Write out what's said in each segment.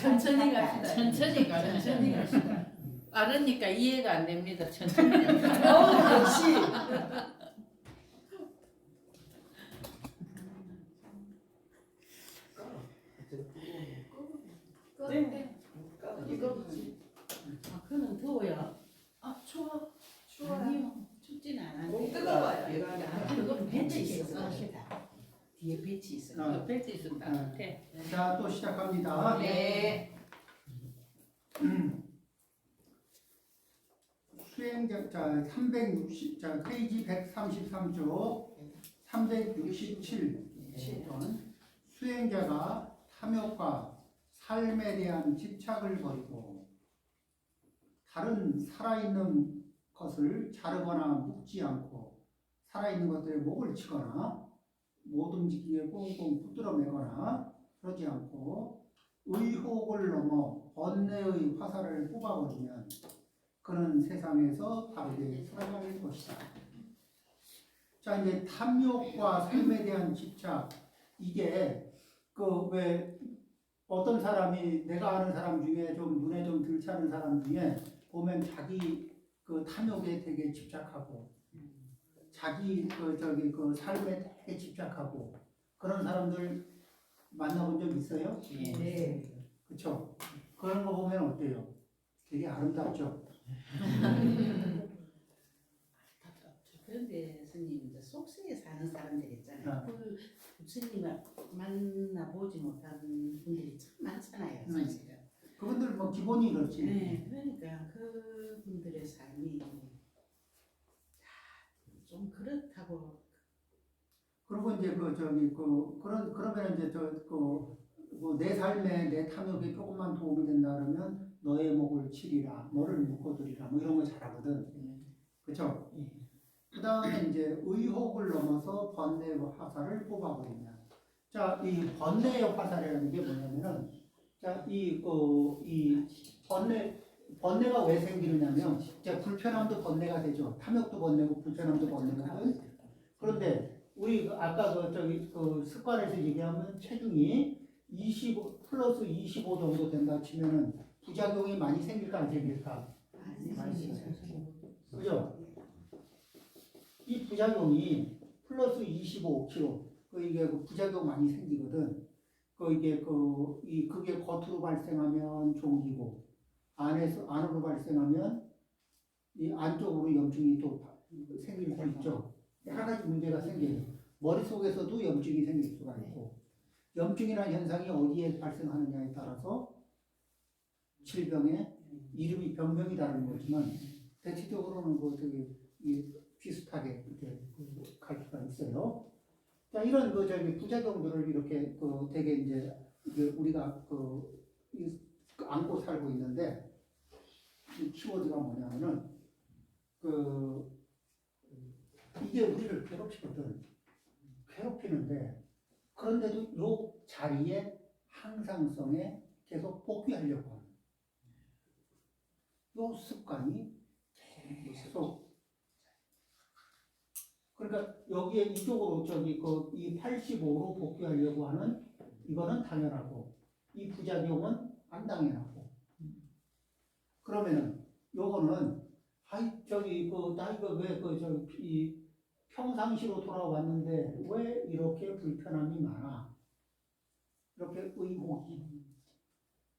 천천히 갑시다. 천천히 가자. 천천히 갑시다. 빠르니까 이해가 안 됩니다. 천천히 갑시다. 역시. 네. 이거 그는 더워요. 아 추워. 아니요. 춥진 않은데. 못 뜨거워요. 그건 벤치 있었어. 뒤에 벤치 있어. 벤치 있었다. 네. 자, 또 시작합니다. 네. 수행자, 자, 360, 자, 페이지 133쪽, 367번. 수행자가 탐욕과 삶에 대한 집착을 버리고 다른 살아있는 것을 자르거나 묶지 않고 살아있는 것들에 목을 치거나 못 움직이게 꽁꽁 붙들어 매거나 그러지 않고 의혹을 넘어 번뇌의 화살을 뽑아버리면 그는 세상에서 바르게 살아갈 것이다. 자, 이제 탐욕과 삶에 대한 집착, 이게 그 왜 어떤 사람이 내가 아는 사람 중에 좀 눈에 좀 들찮은 사람 중에 보면 자기 그 탐욕에 되게 집착하고 자기 그 저기 그 삶에 되게 집착하고 그런 사람들 만나본 적 있어요? 네. 그렇죠? 그런 거 보면 어때요? 되게 아름답죠? 그런데 스님 이제 속세에 사는 사람들 있잖아요. 그 스님을 만나보지 못한 분들이 참 많잖아요. 사실은. 그분들 뭐 기본이 이렇지. 네, 그러니까 그분들의 삶이 좀 그렇다고. 그리고 이제 그 저기 그러면 이제 뭐 내 삶에 내 탐욕에 조금만 도움이 된다 그러면 너의 목을 치리라, 너를 묶어두리라, 뭐 이런 거 잘하거든. 그렇죠? 그 다음에 이제 의혹을 넘어서 번뇌의 화살을 뽑아버리면, 자, 이 번뇌의 화살이라는 게 뭐냐면은, 자, 이 번뇌가 왜 생기느냐면, 자, 불편함도 번뇌가 되죠. 탐욕도 번뇌고 불편함도 번뇌거든. 그런데 우리 아까 그 습관에서 얘기하면 체중이 25 플러스 25 정도 된다 치면은 부작용이 많이 생길까 안 생길까? 그죠? 이 부작용이 플러스 25kg, 이게 부작용 많이 생기거든. 그게 겉으로 발생하면 종기고, 안으로 발생하면 이 안쪽으로 염증이 또 생길 수 있죠. 여러 가지 문제가 생겨요. 머릿속에서도 염증이 생길 수가 있고, 염증이라는 현상이 어디에 발생하느냐에 따라서 질병의 이름이 병명이 다른 거지만, 대체적으로는 비슷하게 이렇게 갈 수가 있어요. 자, 이런 부작용들을 이렇게 되게 이제 우리가 안고 살고 있는데, 이 키워드가 뭐냐면은 이게 우리를 괴롭히는데, 그런데도 이 자리에 항상성에 계속 복귀하려고 하는 이 습관이 계속. 그러니까 여기에 이쪽으로 이 85로 복귀하려고 하는 이거는 당연하고, 이 부작용은 안 당연하고. 그러면은 요거는 나 이거 왜 이 평상시로 돌아왔는데 왜 이렇게 불편함이 많아? 이렇게 의혹이.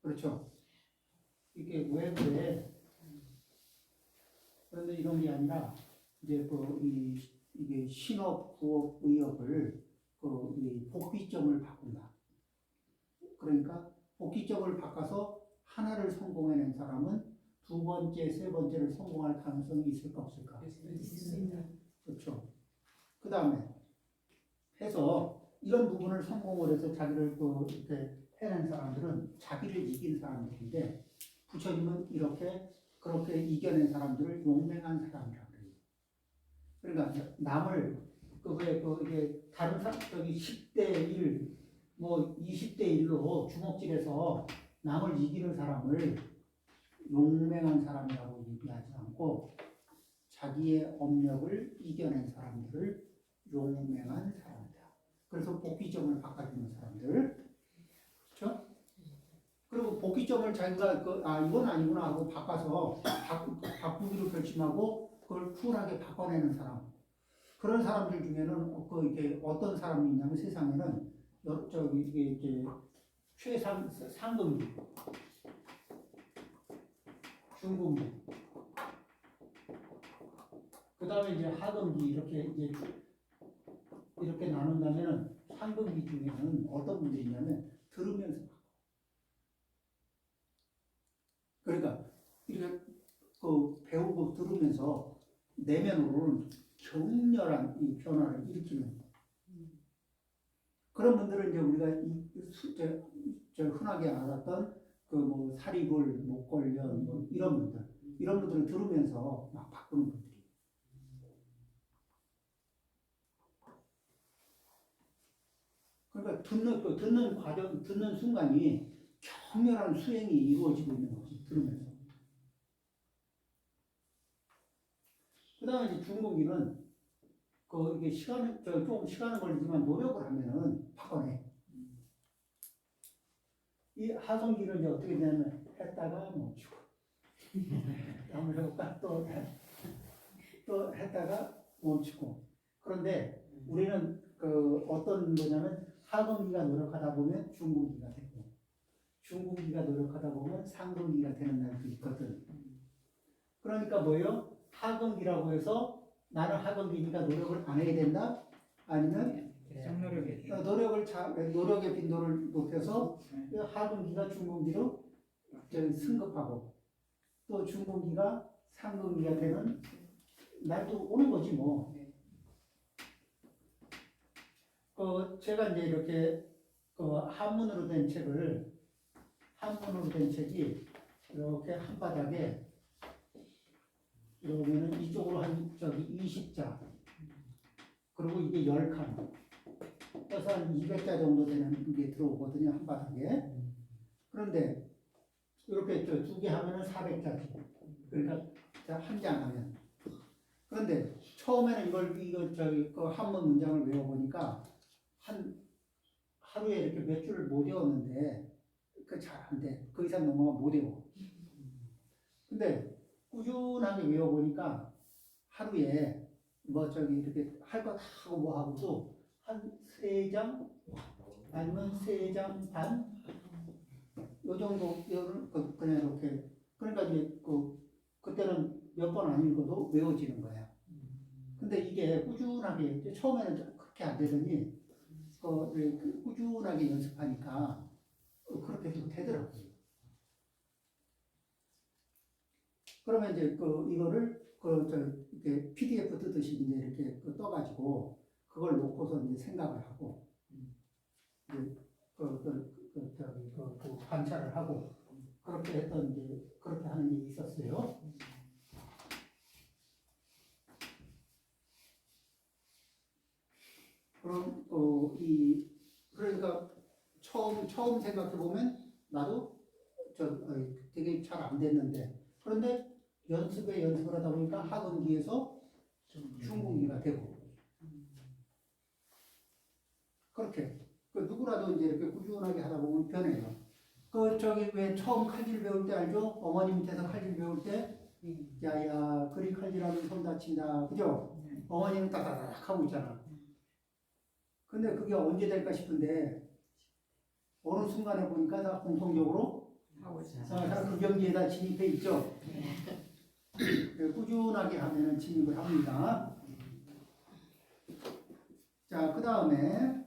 그렇죠? 이게 왜 그래? 그런데 이런 게 아니라 이제 이게 신업, 부업, 의업을 이 복귀점을 바꾼다. 그러니까 복귀점을 바꿔서 하나를 성공해낸 사람은 두 번째, 세 번째를 성공할 가능성이 있을까 없을까? 있습니다. 그렇죠. 그 다음에 해서 이런 부분을 성공을 해서 자기를 이렇게 해낸 사람들은 자기를 이긴 사람들인데, 부처님은 그렇게 이겨낸 사람들을 용맹한 사람이라고 그래요. 그러니까 남을 이게 다른 사람 10대 1, 뭐 20대 1로 주먹질해서 남을 이기는 사람을 용맹한 사람이라고 얘기하지 않고, 자기의 업력을 이겨낸 사람들을 용맹한 사람이다. 그래서 복귀점을 바꿔주는 사람들, 그렇죠? 그리고 복귀점을 자기가 이건 아니구나 하고 바꿔서 바꾸기로 결심하고 그걸 쿨하게 바꿔내는 사람. 그런 사람들 중에는 이게 어떤 사람이 있냐면 세상에는 이게 상금기, 중금기, 그 다음에 이제 하금기 이렇게 나눈다면은 상금기 중에는 어떤 분들이 있냐면 들으면서 바꿔. 그러니까 이렇게 배우고 들으면서 내면으로는 격렬한 이 변화를 일으키는 그런 분들은 이제 우리가 흔하게 알았던 뭐 사리골, 목골련 뭐 이런 분들을 들으면서 막 바꾸는 분들이. 그러니까 듣는 과정, 듣는 순간이 격렬한 수행이 이루어지고 있는 거지, 들으면서. 그 다음에 이제 중공기는 이게 조금 시간은 걸리지만 노력을 하면은 바꿔내. 이 하성기는 이제 어떻게 되냐면 했다가 멈추고 한번 해볼까? 또 했다가 멈추고. 그런데 우리는 어떤 거냐면 하성기가 노력하다 보면 중공기가 되고 중공기가 노력하다 보면 상공기가 되는 날도 있거든. 그러니까 뭐예요? 하금기라고 해서 나는 하금기니까 노력을 안 해야 된다? 아니면 노력의 빈도를 높여서 하금기가 중공기로 승급하고 또 중공기가 상공기가 되는 날도 오는 거지 뭐. 제가 이제 이렇게 한문으로 된 책이 이렇게 한 바닥에 이러면은 이쪽으로 한 20자 그리고 이게 10칸 그래서 한 200자 정도 되는 게 들어오거든요 한 바닥에. 그런데 이렇게 두 개 하면은 400자지. 그러니까 한 장 하면. 그런데 처음에는 이거 한문 문장을 외워보니까 하루에 이렇게 몇 줄을 못 외웠는데 잘 안 돼. 그 이상 넘어가면 못 외워. 근데 꾸준하게 외워보니까 하루에 이렇게 할 거 다 하고 뭐 하고도 한 3장 아니면 3장 반? 요 정도 그냥 이렇게 그러니까 이제 그때는 몇 번 안 읽어도 외워지는 거야. 근데 이게 꾸준하게 처음에는 그렇게 안 되더니 꾸준하게 연습하니까 그렇게 되더라고요. 그러면 이제 이거를 이렇게 PDF 뜨듯이 이제 이렇게 떠가지고 그걸 놓고서 이제 생각을 하고 이제 관찰을 하고 그렇게 그렇게 하는 게 있었어요. 그럼 그러니까 처음 생각해 보면 나도 되게 잘 안 됐는데 그런데 연습을 하다 보니까 하금기에서 중공기가 되고 그렇게 누구라도 이제 이렇게 꾸준하게 하다 보면 변해요. 왜 처음 칼질 배울 때 알죠? 어머니 밑에서 칼질 배울 때 야야 그리 칼질하면 손 다친다 그죠? 어머니는 따다닥 하고 있잖아. 근데 그게 언제 될까 싶은데 어느 순간에 보니까 다 공통적으로 그 경지에다 진입해 있죠. 꾸준하게 하면 진입을 합니다. 자, 그 다음에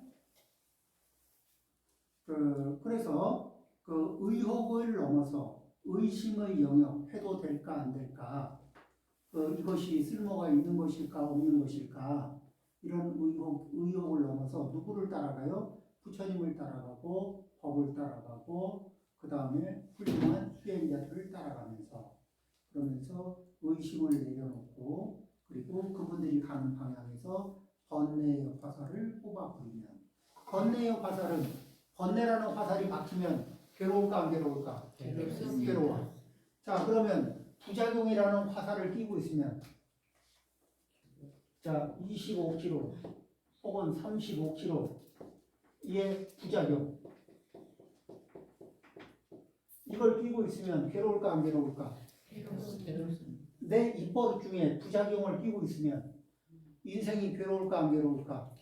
그래서 의혹을 넘어서 의심의 영역 해도 될까 안 될까 이것이 쓸모가 있는 것일까 없는 것일까 이런 의혹을 넘어서 누구를 따라가요? 부처님을 따라가고 법을 따라가고 그 다음에 훌륭한 수행자들을 따라가면서 그러면서 의심을 내려놓고 그리고 그분들이 가는 방향에서 번뇌의 화살을 뽑아버리면 번뇌의 화살은 번뇌라는 화살이 박히면 괴로울까 안 괴로울까? 괴로워. 자 그러면 부작용이라는 화살을 끼고 있으면 자 25kg 혹은 35kg 이의 부작용 이걸 끼고 있으면 괴로울까 안 괴로울까? 내 입버릇 중에 부작용을 끼고 있으면 인생이 괴로울까 안 괴로울까?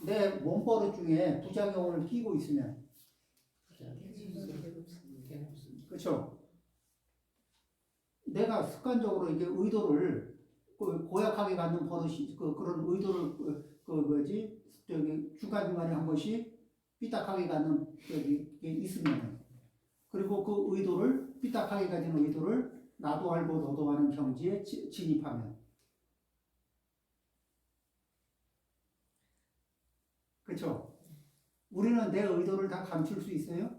내 몸버릇 중에 부작용을 끼고 있으면 그렇죠? 내가 습관적으로 이게 의도를 고약하게 갖는 버릇이 그런 의도를 저기 중간중간에 한 번씩 삐딱하게 갖는 저기 있으면 그리고 그 의도를 삐딱하게 가진 의도를 나도 알고 너도 아는 경지에 진입하면 그렇죠? 우리는 내 의도를 다 감출 수 있어요?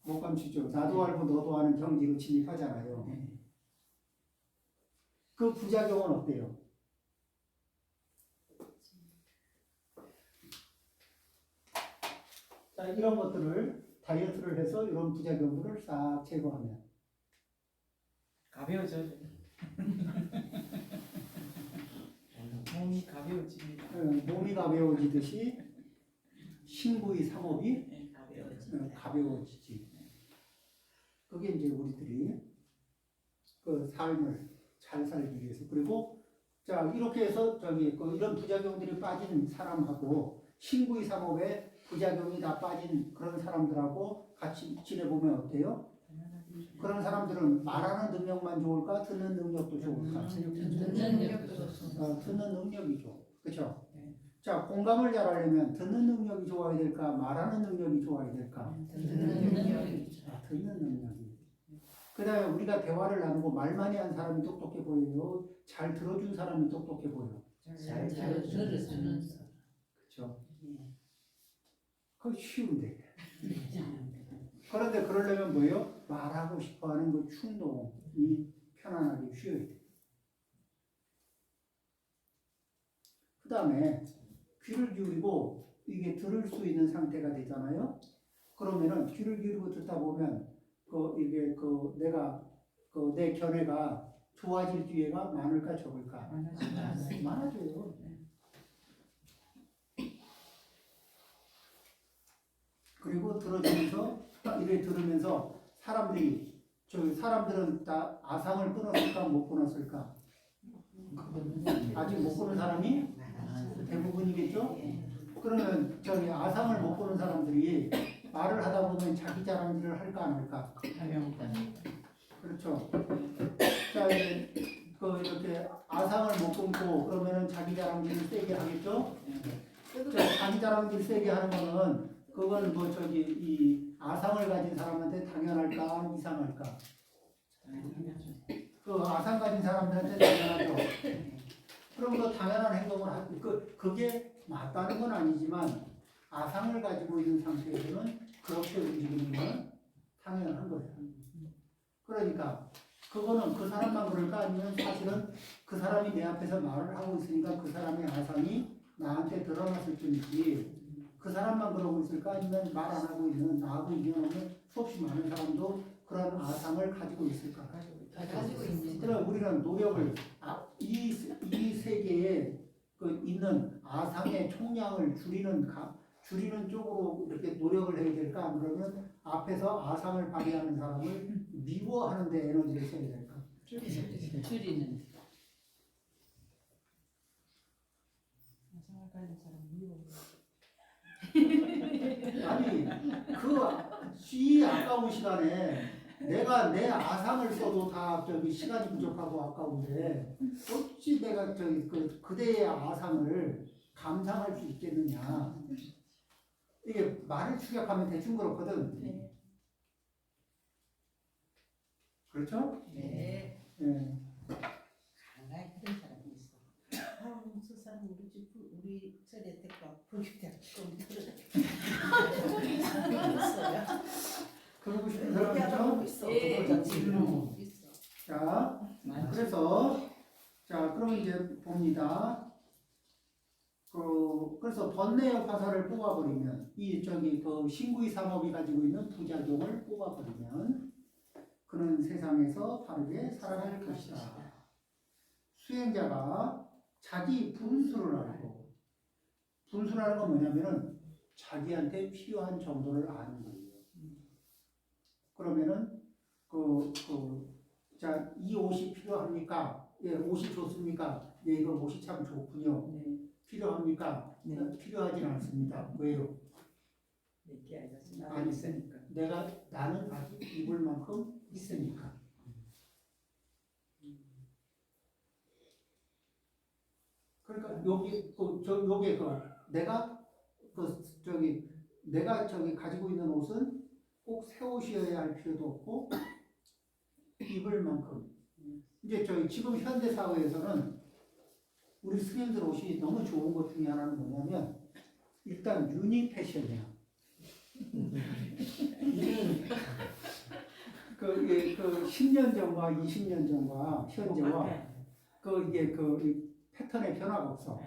못 감추죠. 나도 알고 너도 아는 경지로 진입하잖아요. 그 부작용은 어때요? 자, 이런 것들을 다이어트를 해서 이런 부작용들을 싹 제거하면 가벼워져요. 몸이 가벼워집니다. 몸이 가벼워지듯이 신부의 삼업이 가벼워지지. 그게 이제 우리들이 그 삶을 잘 살기 위해서 그리고 자 이렇게 해서 저기 이런 부작용들이 빠진 사람하고 신부의 삼업에 부작용이 다 빠진 그런 사람들하고 같이 지내보면 어때요? 그런 사람들은 말하는 능력만 좋을까? 듣는 능력도 좋을까? 듣는 능력이죠. 그렇죠? 자, 공감을 잘하려면 듣는 능력이 좋아야 될까? 말하는 능력이 좋아야 될까? 듣는 능력이. 그 다음에 우리가 대화를 나누고 말 많이 한 사람이 똑똑해 보여요? 잘 들어준 사람이 똑똑해 보여요? 그렇죠? 그거 쉬운데. 그런데 그러려면 뭐예요? 말하고 싶어하는 그 충동이 편안하게 쉬어야 돼. 그 다음에 귀를 기울이고 이게 들을 수 있는 상태가 되잖아요. 그러면은 귀를 기울이고 듣다 보면 이게 내가 내 견해가 좋아질 기회가 많을까 적을까? 많아져요. 그리고 들어주면서 이래 들으면서 사람들은 다 아상을 끊었을까 못 끊었을까? 아직 못 끊은 사람이 대부분이겠죠? 그러면 저기 아상을 못 끊은 사람들이 말을 하다 보면 자기 자랑질을 할까 안 할까? 그렇죠. 자 이제 이렇게 아상을 못 끊고 그러면은 자기 자랑질을 세게 하겠죠? 자, 자기 자랑질 세게 하는 거는 그건 이 아상을 가진 사람한테 당연할까 이상할까? 그 아상 가진 사람들한테 당연하죠. 그럼 그 당연한 행동을 하고 그게 맞다는 건 아니지만 아상을 가지고 있는 상태에서는 그렇게 움직이는 건 당연한 거예요. 그러니까 그거는 그 사람만 그럴까 아니면 사실은 그 사람이 내 앞에서 말을 하고 있으니까 그 사람의 아상이 나한테 드러났을 뿐이지 그 사람만 그러고 있을까 아니면 말 안 하고 있는 나하고 인연없는 수없이 많은 사람도 그런 아상을 가지고 있을까? 가지고 있는. 그럼 우리는 노력을 이 세계에 있는 아상의 총량을 줄이는 쪽으로 이렇게 노력을 해야 될까? 그러면 앞에서 아상을 발휘하는 사람을 미워하는 데 에너지를 써야 될까? 줄이는. 아상을 가진 사람 미워. 아니 이 아까운 시간에 내가 내 아상을 써도 다 시간이 부족하고 아까운데 어찌 내가 그대의 아상을 감상할 수 있겠느냐? 이게 말을 축약하면 대충 그렇거든. 네. 그렇죠? 네. 예. 강하게 그런 사람이 있어. 저 사람 우리 절에 데리고 불기대학 좀 들어요. 그러고 싶은 사람 있죠? 있어. 자, 그럼 이제 봅니다. 그래서 번뇌의 화살을 뽑아버리면 신구의 삼업이 가지고 있는 부작용을 뽑아버리면 그는 세상에서 바르게 살아갈 것이다. 수행자가 자기 분수를 알고 분수라는 건 뭐냐면은 자기한테 필요한 정도를 아는 거예요. 자, 이 옷이 필요합니까? 예, 옷이 좋습니까? 예, 이거 옷이 참 좋군요. 네. 필요합니까? 네. 필요하진 않습니다. 왜요? 내게 알려진 아니, 나는 있으니까. 나는 아직 입을 만큼 있으니까. 그러니까 요게 내가 가지고 있는 옷은 꼭 새 옷이어야 할 필요도 없고 입을 만큼. 이제 지금 현대 사회에서는 우리 스님들 옷이 너무 좋은 것 중에 하나는 뭐냐면 일단 유니 패션이야. 그 10년 전과 20년 전과 현재와 이 패턴의 변화가 없어.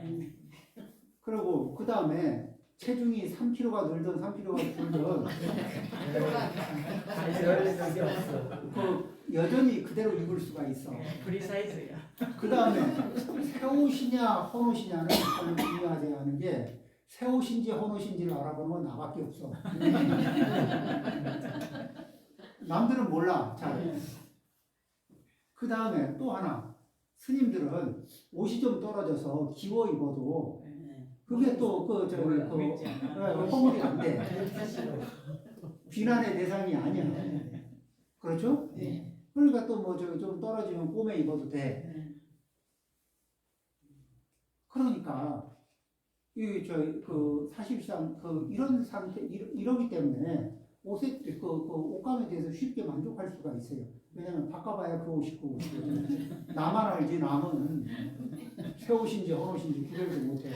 그리고 그 다음에 체중이 3kg가 늘든 3kg가 줄든 여전히 그대로 입을 수가 있어. 프리 사이즈야. 그 다음에 새 옷이냐 헌 옷이냐는 별로 중요하지 않은 게 새 옷인지 헌 옷인지를 알아보는 건 나밖에 없어. 남들은 몰라. 잘. 그 다음에 또 하나 스님들은 옷이 좀 떨어져서 기워 입어도 그게 또 허물이 안 돼. 비난의 대상이 아니야. 그렇죠? 네. 그러니까 또 뭐 좀 떨어지면 꼬매 입어도 돼. 그러니까 사실상 이런 상태 이러기 때문에 옷감에 대해서 쉽게 만족할 수가 있어요. 왜냐면 바꿔봐야 그 옷이고 나만 알지 남은 새 옷인지 헌 옷인지 구별도 못해요.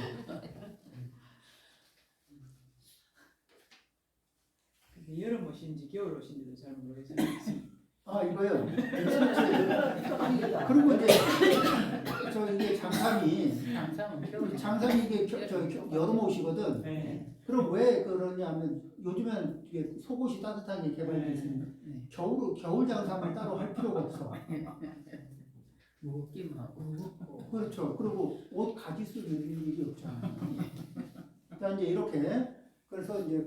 근데 여름 옷인지 겨울 옷인지도 잘 모르겠어요. 아 이거요. 그리고 이제 이게 장삼이 이게 여름 옷이거든. 네. 그럼 왜 그러냐면 요즘엔 이게 속옷이 따뜻하게 개발되어 있으니까 겨울 장삼을 따로 할 필요가 없어. 무겁기만 하고. 그렇죠. 그리고 옷 가지수 늘릴 일이 없잖아. 자 이제 이렇게 그래서 이제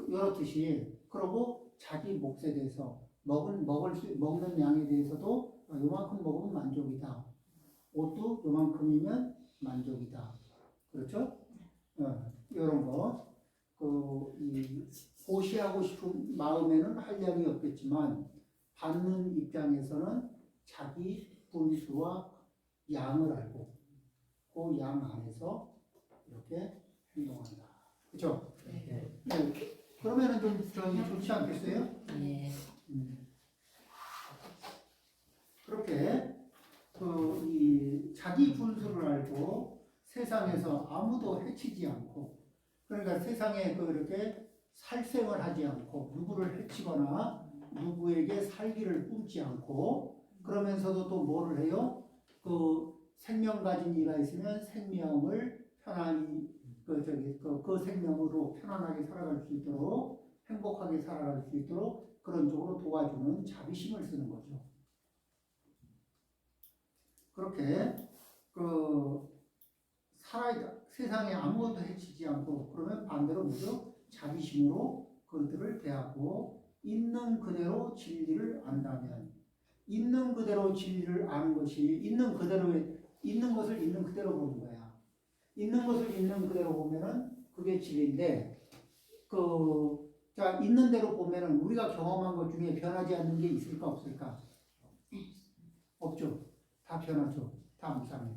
이렇듯이 그러고 자기 몫에 대해서 먹는 양에 대해서도 요만큼 먹으면 만족이다. 옷도 요만큼이면 만족이다. 그렇죠? 이런 거. 고시하고 싶은 마음에는 한량이 없겠지만 받는 입장에서는 자기 분수와 양을 알고 그 양 안에서 이렇게 행동한다. 그렇죠? 네. 그러면은 좀 좋지 않겠어요? 네. 그렇게 이 자기 분수를 알고 세상에서 아무도 해치지 않고 그러니까 세상에 이렇게 살생을 하지 않고 누구를 해치거나 누구에게 살기를 꿈지 않고 그러면서도 또 뭐를 해요? 생명 가진 이가 있으면 생명을 편안히 그 생명으로 편안하게 살아갈 수 있도록 행복하게 살아갈 수 있도록 그런 쪽으로 도와주는 자비심을 쓰는 거죠. 그렇게 세상에 아무것도 해치지 않고 그러면 반대로 뭐죠? 자비심으로 그들을 대하고 있는 그대로 진리를 안다면 있는 그대로 진리를 아는 것이 있는 것을 있는 그대로 보는 거야. 있는 것을 있는 그대로 보면은 그게 진리인데 자 있는 대로 보면은 우리가 경험한 것 중에 변하지 않는 게 있을까 없을까? 없죠. 다 변하죠. 다 무상해.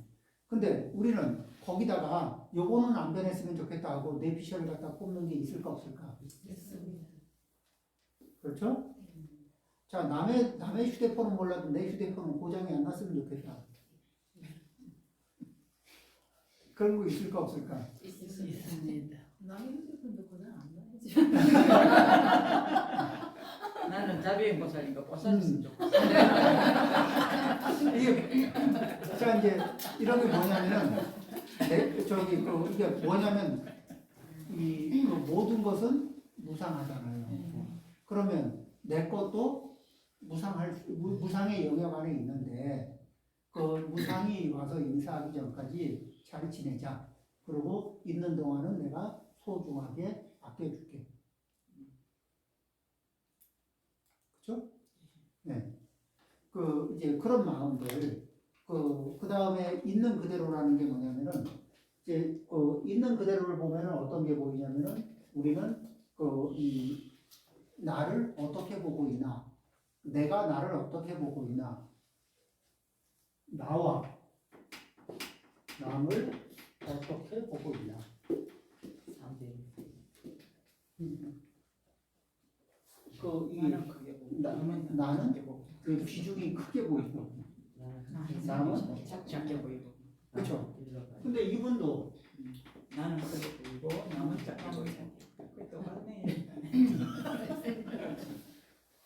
근데 우리는 거기다가 요거는 안 변했으면 좋겠다 하고 뇌피셜을 갖다 꼽는 게 있을까 없을까? 있습니다. 그렇죠? 자 남의 휴대폰은 몰라도 내 휴대폰은 고장이 안 났으면 좋겠다. 그런 거 있을까 없을까? 있습니다. 남의 휴대폰도 그냥 안 나야지. 나는 자비의 보살이니까 보살이었으면 좋겠어. 이게 자 이제 이런 게 뭐냐면은 이게 뭐냐면 모든 것은 무상하잖아요. 그러면 내 것도 무상의 영역 안에 있는데 그 무상이 와서 인사하기 전까지 잘 지내자. 그리고 있는 동안은 내가 소중하게 아껴줄게. 그렇죠? 네. 그 이제 그런 마음들 그 다음에 있는 그대로라는 게 뭐냐면은 이제 있는 그대로를 보면은 어떤 게 보이냐면은 우리는 이 나를 어떻게 보고 있나, 내가 나를 어떻게 보고 있나, 나와 남을 어떻게 보고 있나. 나는 크게 보고 나는 작게 보고 그 비중이 크게 보이고 남은 작게 보이고 그렇죠. 근데 이분도 나는 크게 보이고 남은 작게 보이고 그게 똑같네.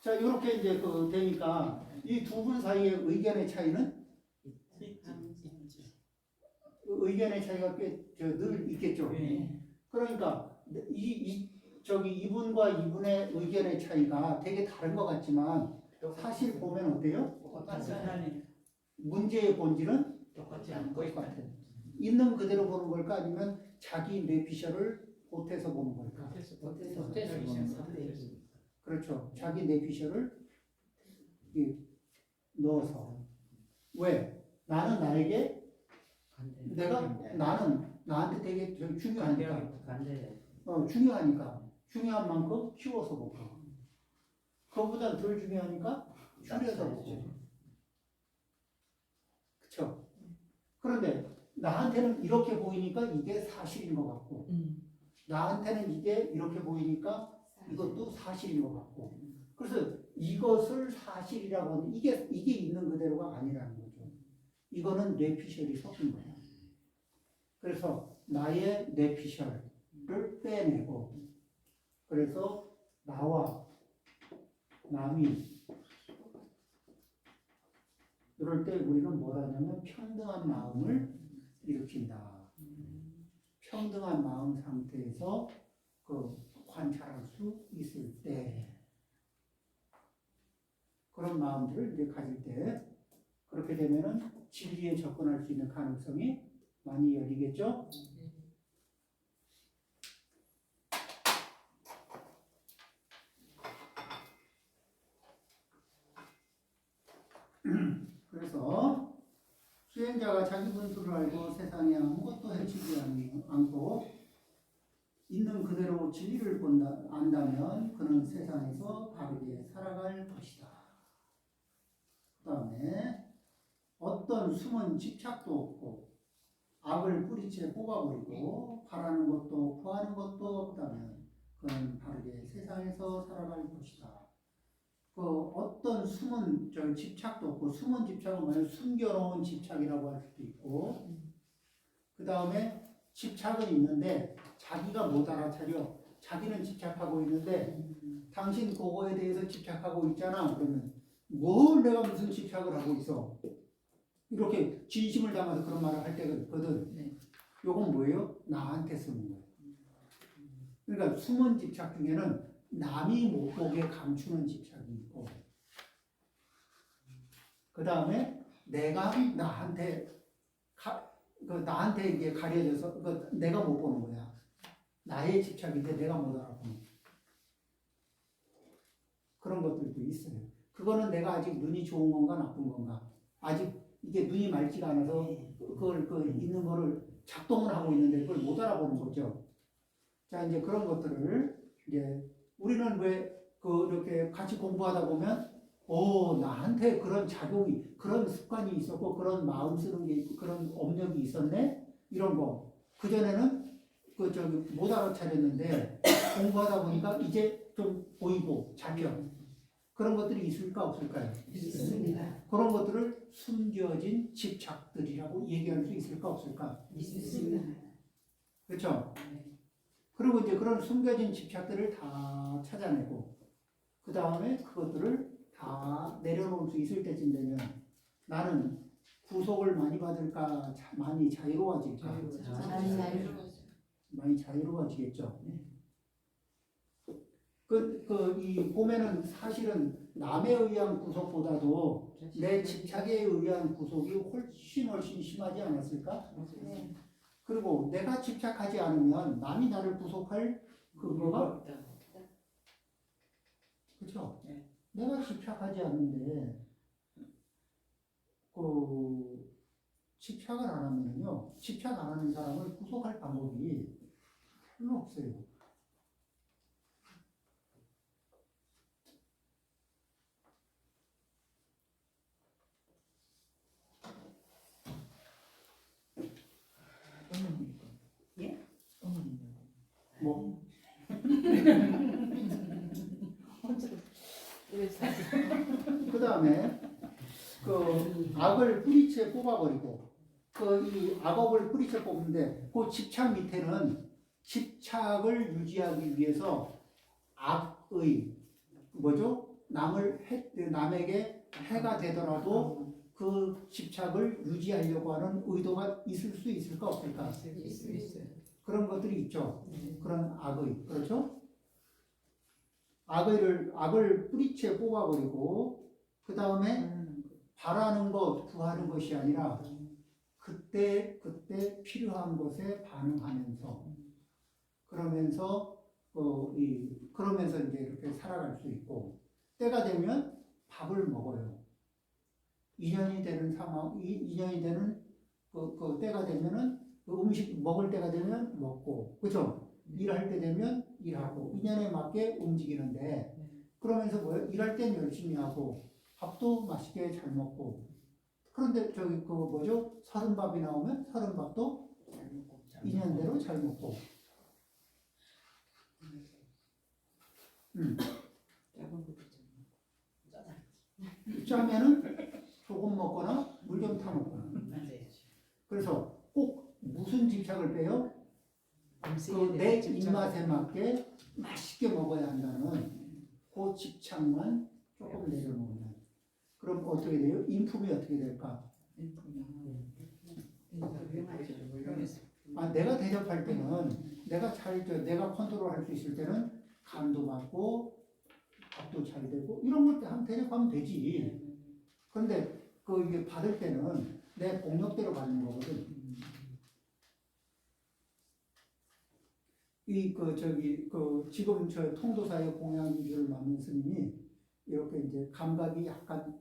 자 이렇게 이제 되니까 이 두 분 사이의 의견의 차이는 의견의 차이가 꽤 늘 있겠죠. 네. 그러니까 이분과 이분의 의견의 차이가 되게 다른 것 같지만 사실 보면 어때요? 똑같이 하나님 문제의 본질은 똑같이 안 보이고 똑같아요. 있는 그대로 보는 걸까 아니면 자기 뇌피셜을 보태서 보는 걸까? 그렇죠. 자기 뇌피셜을 넣어서 왜? 나는 나에게 나는 나한테 되게 중요하니까 중요한 만큼 키워서 보고 그거보다 덜 중요하니까 줄여서 보고 그렇죠. 그런데 나한테는 이렇게 보이니까 이게 사실인 것 같고 나한테는 이게 이렇게 보이니까 이것도 사실인 것 같고 그래서 이것을 사실이라고 하는 이게 있는 그대로가 아니라는 거죠. 이거는 뇌피셜이 섞인 거예요. 그래서 나의 뇌피셜을 빼내고 그래서 나와 남이 이럴 때 우리는 뭘 하냐면 평등한 마음을 일으킨다. 평등한 마음 상태에서 관찰할 수 있을 때 그런 마음들을 이제 가질 때 그렇게 되면은 진리에 접근할 수 있는 가능성이 많이 열리겠죠. 그래서 수행자가 자기 분수를 알고 세상에 아무것도 해치지 않고 있는 그대로 진리를 안다면 그는 세상에서 바르게 살아갈 것이다. 그 다음에 어떤 숨은 집착도 없고 악을 뿌리채 뽑아버리고 바라는 것도 구하는 것도 없다면 그는 바르게 세상에서 살아갈 것이다. 어떤 숨은 집착도 없고 숨은 집착은 뭐냐면 숨겨놓은 집착이라고 할 수도 있고 그 다음에 집착은 있는데 자기가 못 알아차려. 자기는 집착하고 있는데 당신 그거에 대해서 집착하고 있잖아. 그러면 뭘 내가 무슨 집착을 하고 있어. 이렇게 진심을 담아서 그런 말을 할 때가 있거든. 요건 뭐예요? 나한테 쓰는 거예요. 그러니까 숨은 집착 중에는 남이 못 보게 감추는 집착이 있고 그 다음에 내가 나한테 이게 가려져서 내가 못 보는 거야. 나의 집착인데 내가 못 알아보는 그런 것들도 있어요. 그거는 내가 아직 눈이 좋은 건가 나쁜 건가 아직 이게 눈이 맑지가 않아서 그걸 있는 거를 작동을 하고 있는데 그걸 못 알아보는 거죠. 자 이제 그런 것들을 이제 우리는 왜 이렇게 같이 공부하다 보면 나한테 그런 작용이 그런 습관이 있었고 그런 마음 쓰는 게 있고 그런 업력이 있었네 이런 거 그전에는 못 알아차렸는데 공부하다 보니까 이제 좀 보이고 잡혀 그런 것들이 있을까 없을까요? 있습니다. 그런 것들을 숨겨진 집착들이라고 얘기할 수 있을까 없을까? 있습니다. 그렇죠? 그리고 이제 그런 숨겨진 집착들을 다 찾아내고 그 다음에 그것들을 다 내려놓을 수 있을 때쯤 되면 나는 구속을 많이 받을까 많이 자유로워질까? 많이 자유로워지겠죠. 이 보면은 사실은 남에 의한 구속보다도 내 집착에 의한 구속이 훨씬 심하지 않았을까? 그리고 내가 집착하지 않으면 남이 나를 구속할 그거가 그렇죠. 내가 집착하지 않는데 그 집착을 안 하면요, 집착 안 하는 사람을 구속할 방법이 별로 없어요. 어머니. 예? 어머니. 뭐 혼자 그래서 그 다음에 그 악을 뿌리채 뽑아버리고 그 이 악업을 뿌리채 뽑는데 그 집착 밑에는 집착을 유지하기 위해서 악의 뭐죠? 남에게 해가 되더라도 그 집착을 유지하려고 하는 의도가 있을 수 있을까 없을까? 있어요. 그런 것들이 있죠. 그런 악의, 그렇죠? 악을 뿌리채 뽑아버리고 그 다음에 바라는 것, 구하는 것이 아니라 그때 필요한 것에 반응하면서 그러면서 그러면서 이제 이렇게 살아갈 수 있고 때가 되면 밥을 먹어요. 인연이 되는 상황, 인연이 되는 그 때가 되면은 그 음식 먹을 때가 되면 먹고, 그렇죠? 일할 때 되면 일하고 인연에 맞게 움직이는데 그러면서 뭐예요? 일할 땐 열심히 하고 밥도 맛있게 잘 먹고 그런데 저기 그 뭐죠? 서른밥이 나오면 서른밥도 인연대로 잘 먹고 작은 것도 짜면은 조금 먹거나 물 좀 타 먹거나 맞아요. 그래서 꼭 무슨 집착을 빼요? 내 입맛에 맞게 맛있게 먹어야 한다는 그 집착만 조금 내려놓으면 그럼 어떻게 돼요? 인품이 어떻게 될까? 내가 대접할 때는 내가 컨트롤할 수 있을 때는 간도 맞고 밥도 잘 되고 이런 것들 한 대접하면 되지. 그런데 이게 받을 때는 내 공력대로 받는 거거든. 지금 저 통도사의 공양주를 맡는 스님이 이렇게 이제 감각이 약간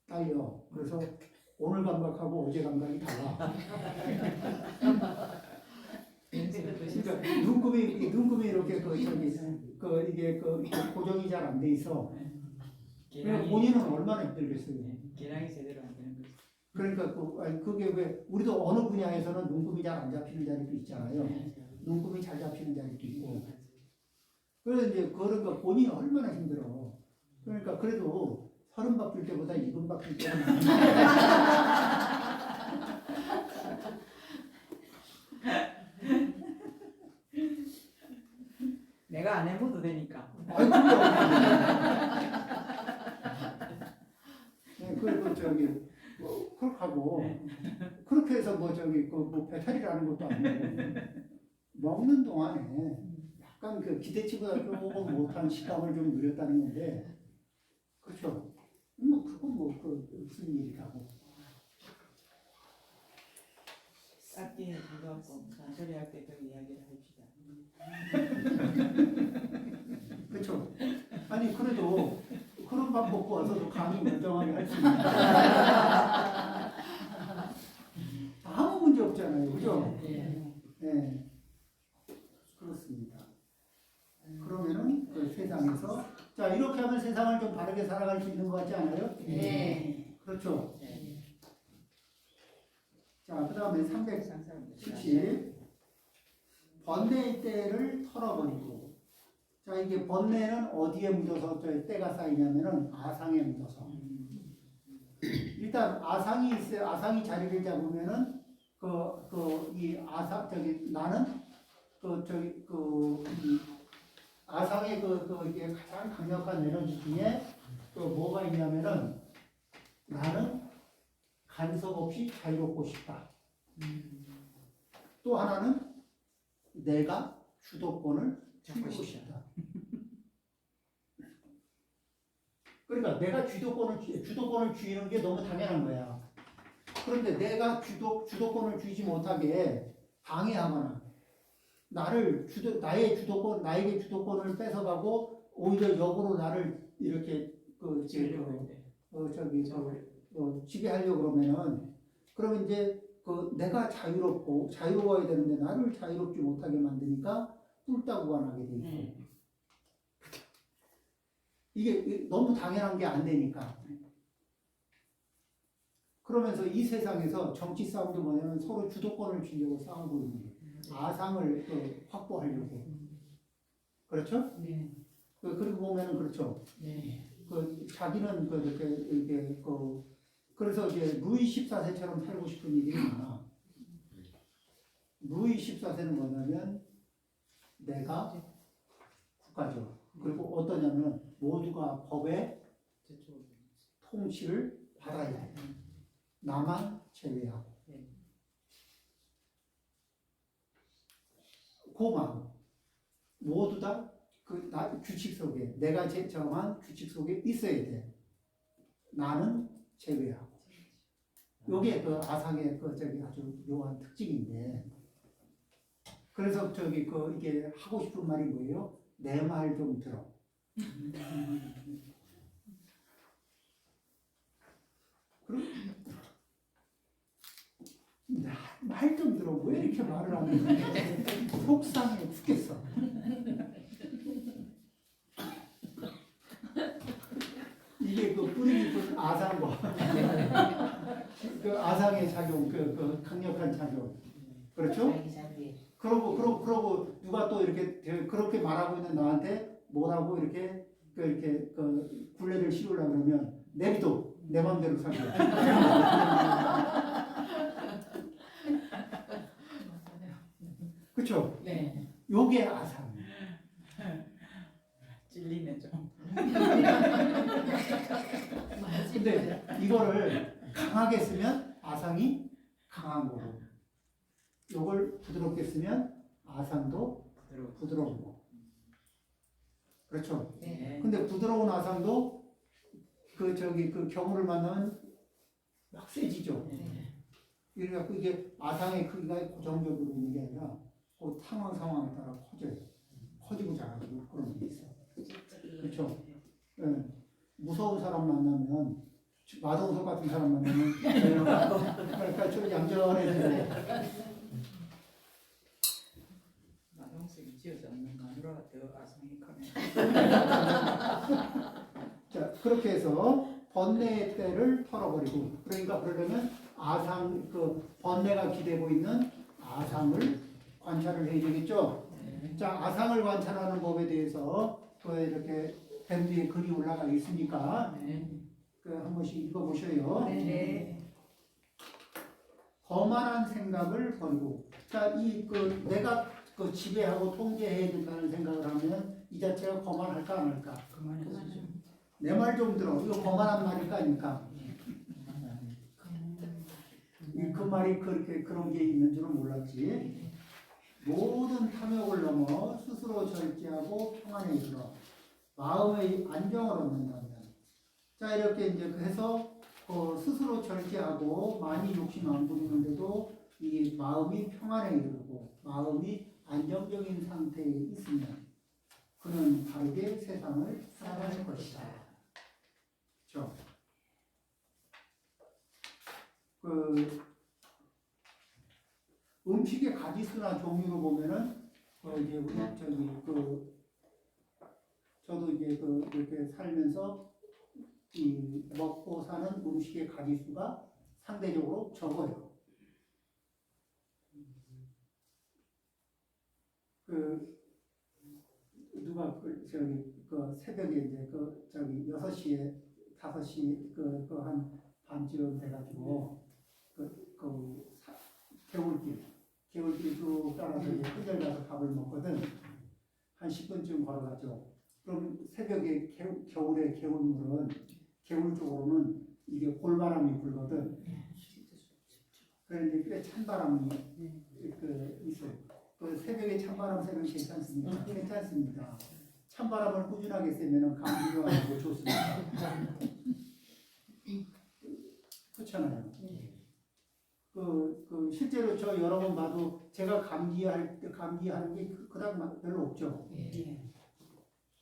딸려. 그래서 오늘 감각하고 어제 감각이 달라. 그러니까 눈금이 이렇게 이게 고정이 잘 안 돼 있어. 그러니까 본인은 얼마나 힘들겠어요. 계량이 제대로 안 되는 거지. 그러니까 그게 왜 우리도 어느 분야에서는 눈금이 잘 안 잡히는 자리도 있잖아요. 눈금이 잘 잡히는 자리도 있고. 그래서 이제 그러니까 본인이 얼마나 힘들어. 그러니까 그래도 서른밥 줄 때보다 이금밥 줄 때는 내가 안 해봐도 되니까. 아이 그래요. 그리고 그렇게 하고 그렇게 해서 뭐 배탈이라는 것도 아니고 먹는 동안에 약간 기대치보다 조금 못한 식감을 좀 누렸다는 건데 그렇죠. 그건 무슨 일이라고. 깎이에 들어가고 잔소리 할 때 그 이야기를 합시다. 그렇죠. 아니 그래도 그런 밥 먹고 와서도 감이 멀쩡하게 할 수 있는 아무 문제 없잖아요. 그죠? 네. 그렇습니다. 그러면은 세상에서 이렇게 하면 세상을 좀 바르게 살아갈 수 있는 것 같지 않아요? 네. 그렇죠. 그 다음에 370 번뇌의 때를 털어버리고 이게 번뇌는 어디에 묻어서 때가 쌓이냐면은 아상에 묻어서 일단 아상이 있어요. 아상이 자리를 잡으면은 나는 이 아상의 이게 가장 강력한 에너지 중에 뭐가 있냐면은 나는 간섭 없이 자유롭고 싶다. 또 하나는 내가 주도권을 쥐고 싶다. 그러니까 내가 주도권을 쥐는 게 너무 당연한 거야. 그런데 내가 주도권을 쥐지 못하게 방해하거나 나에게 주도권을 뺏어가고 오히려 역으로 나를 이렇게 그 지으려고 했는데. 저기 지배하려고 그러면 이제 그 내가 자유로워야 되는데 나를 자유롭지 못하게 만드니까 꿀따구가 나게 돼 있고 이게 너무 당연한 게 안 되니까 그러면서 이 세상에서 정치 싸움도 뭐냐면 서로 주도권을 쥐려고 싸우고 있는 거예요. 아상을 확보하려고 그렇죠? 네. 그리고 보면은 그렇죠. 네. 자기는 이렇게 그래서 이제 루이 14세처럼 살고 싶은 일이 많아. 루이 14세는 뭐냐면 내가 국가죠. 그리고 어떠냐면 모두가 법의 통치를 받아야 돼. 나만 제외하고. 그 마음. 모두 다 규칙 속에 내가 정한 규칙 속에 있어야 돼. 나는 제외하고. 요게 그 아상의 아주 묘한 특징인데. 그래서 이게 하고 싶은 말이 뭐예요? 내 말 좀 들어. 그럼 말 좀 들어. 왜 이렇게 말을 안 해? 속상해 죽겠어. 이게 그 뿌리 깊은 아상과 그 아상의 작용, 그 강력한 작용, 그렇죠? 그러고 누가 또 이렇게 그렇게 말하고 있는 나한테 뭐라고 이렇게 굴레를 씌우려고 그러면 내비도 내 마음대로 살게. 그렇죠? 네. 요게 아상. 찔리네 좀. 근데 이거를 강하게 쓰면 아상이 강한 거고, 요걸 부드럽게 쓰면 아상도 부드러운 거. 그렇죠? 네. 근데 부드러운 아상도 그 경우를 만나면 막 세지죠. 그래갖고 이게 아상의 크기가 고정적으로 있는 게 아니라 그 상황에 따라 커져요. 커지고 자라고 그런 게 있어. 그렇죠? 예. 무서운 사람 만나면 마동석 같은 사람 만나면 그러니까 좀 얌전해지고. 마동석이 지어지 않는 마누라가 더 아상이 크네. 자, 그렇게 해서 번뇌의 때를 털어버리고, 그러니까 그러려면 번뇌가 기대고 있는 아상을 관찰을 해야 되겠죠. 자, 아상을 관찰하는 법에 대해서 이렇게 밴 뒤에 글이 올라가 있으니까 한 번씩 읽어보셔요. 거만한 생각을 버리고, 자, 내가 지배하고 통제해야 된다는 생각을 하면 이 자체가 거만할까 안 할까? 그만해주죠. 내 말 좀 들어. 이거 거만한 말일까 아닙니까? 그 말이 그런 게 있는 줄은 몰랐지. 모든 탐욕을 넘어 스스로 절제하고 평안에 이르러 마음의 안정을 얻는다면, 자, 이렇게 이제 해서 스스로 절제하고 많이 욕심 안 부리는데도 이 마음이 평안에 이르고 마음이 안정적인 상태에 있으면 그는 바르게 세상을 살아갈 것이다. 그렇죠? 음식의 가지수나 종류를 보면은 이제 우리 저도 이제 이렇게 살면서 이 먹고 사는 음식의 가지수가 상대적으로 적어요. 누가 새벽에 이제 6시에 5시 한 반쯤 돼가지고 개울길 쭉 따라서 끈절 가서 밥을 먹거든. 한 10분쯤 걸어가죠. 그럼 새벽에 겨울에 개울물은 개울 쪽으로는 이게 골바람이 불거든. 그런데 꽤 찬바람이 있어요. 새벽에 찬바람 쐬면 괜찮습니다. 괜찮습니다. 찬바람을 꾸준하게 쐬면 감기가 아니고 좋습니다. 그렇잖아요. 실제로 저 여러 번 봐도 제가 감기하는 게 그닥 별로 없죠.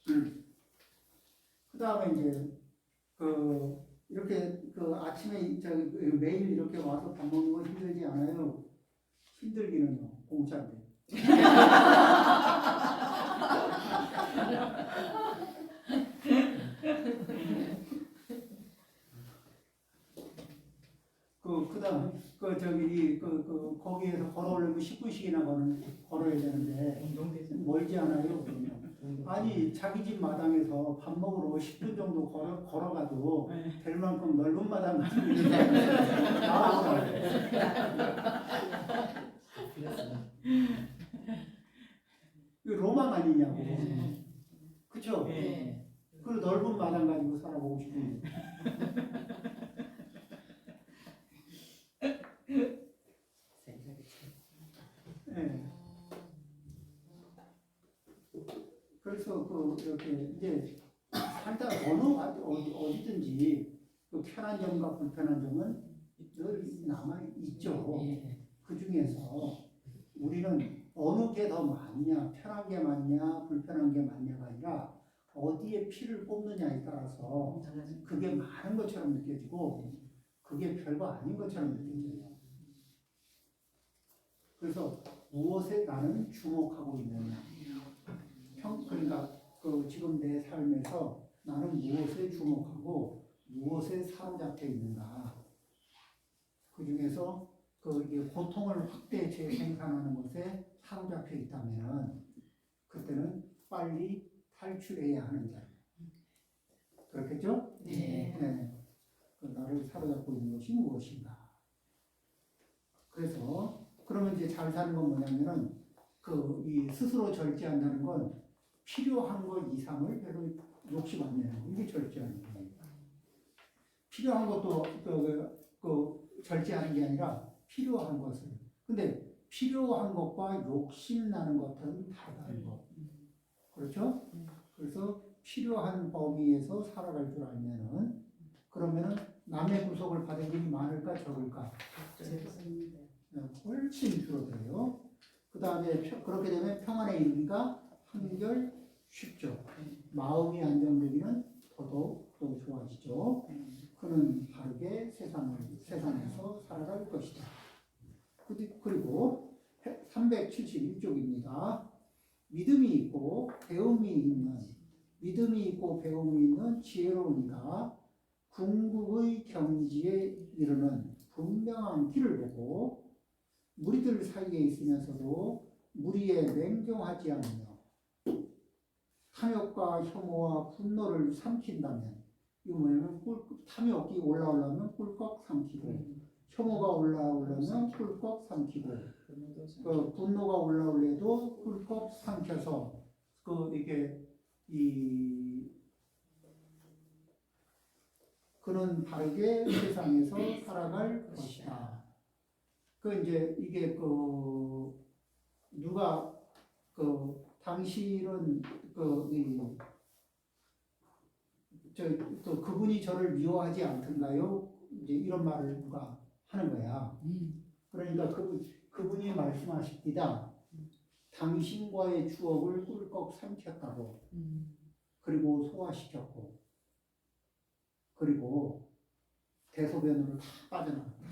그 다음에 이제 이렇게 아침에 매일 이렇게 와서 밥 먹는 건 힘들지 않아요? 힘들기는요, 공짜인데. 그다음 거기에서 걸어오려면 10분씩이나 걸어야 되는데 운동되죠. 멀지 않아요. 아니 자기 집 마당에서 밥 먹으러 10분 정도 걸어가도 네. 될 만큼 넓은 마당 같은 게 나오더라고요. 이거 로망 아니냐고. 네. 그쵸? 네. 그 넓은 마당 가지고 살아보고 싶은데. 네. 그래서 이렇게 이제 살다 어디든지 편한 점과 불편한 점은 늘 남아 있죠. 그 중에서 우리는 어느 게 더 많냐, 편한 게 많냐, 불편한 게 많냐가 아니라 어디에 피를 뽑느냐에 따라서 그게 많은 것처럼 느껴지고 그게 별거 아닌 것처럼 느껴져요. 그래서 무엇에 나는 주목하고 있느냐. 그러니까 지금 내 삶에서 나는 무엇에 주목하고 무엇에 사로잡혀 있는가. 그 중에서 이게 고통을 확대 재생산하는 것에 사로잡혀 있다면 그때는 빨리 탈출해야 하는 자예요. 그렇겠죠? 네. 나를 사로잡고 있는 것이 무엇인가. 그래서 그러면 이제 잘 사는 건 뭐냐면은 이 스스로 절제한다는 건 필요한 것 이상을 별로 욕심 안 내는 거. 이게 절제하는 거예요. 필요한 것도 절제하는 게 아니라 필요한 것을. 근데 필요한 것과 욕심 나는 것은 다르다는 거. 그렇죠? 그래서 필요한 범위에서 살아갈 줄 알면은 그러면은 남의 구속을 받을 일이 많을까 적을까? 훨씬 줄어들어요. 그 다음에 그렇게 되면 평안에 이르기가 한결 쉽죠. 마음이 안정되기는 더더욱 더 좋아지죠. 그는 바르게 세상에서 살아갈 것이다. 그리고 371쪽입니다. 믿음이 있고 배움이 있는 지혜로우니가 궁극의 경지에 이르는 분명한 길을 보고 무리들 사이에 있으면서도 무리에 맹종하지 않으며 탐욕과 혐오와 분노를 삼킨다면 이거 뭐냐면 탐욕이 올라오려면 꿀꺽 삼키고 혐오가 올라오려면 꿀꺽 삼키고 분노가 올라오려도 꿀꺽 삼켜서 그는 바르게 세상에서 살아갈 것이다. 이게 누가 당신은 그분이 저를 미워하지 않던가요? 이제 이런 말을 누가 하는 거야. 그러니까 그분이 말씀하십니다. 당신과의 추억을 꿀꺽 삼켰다고. 그리고 소화시켰고. 그리고 대소변으로 다 빠져나갔다.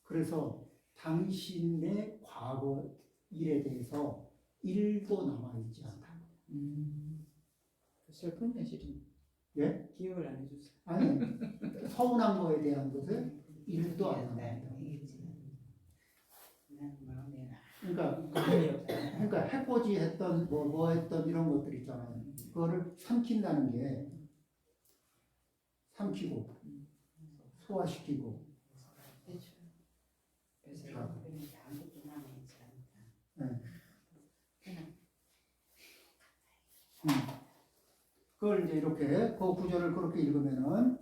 그래서 당신의 과거 일에 대해서 일도 남아있지 않다. 슬픈 현실이. 예? 기억을 안 해주세요. 아니, 서운한 거에 대한 것을 일도 안 남아있다. 그러니까 해코지 했던 뭐 했던 이런 것들 있잖아요. 그거를 삼킨다는 게 삼키고 소화시키고. 그걸 이제 이렇게 그 구절을 그렇게 읽으면은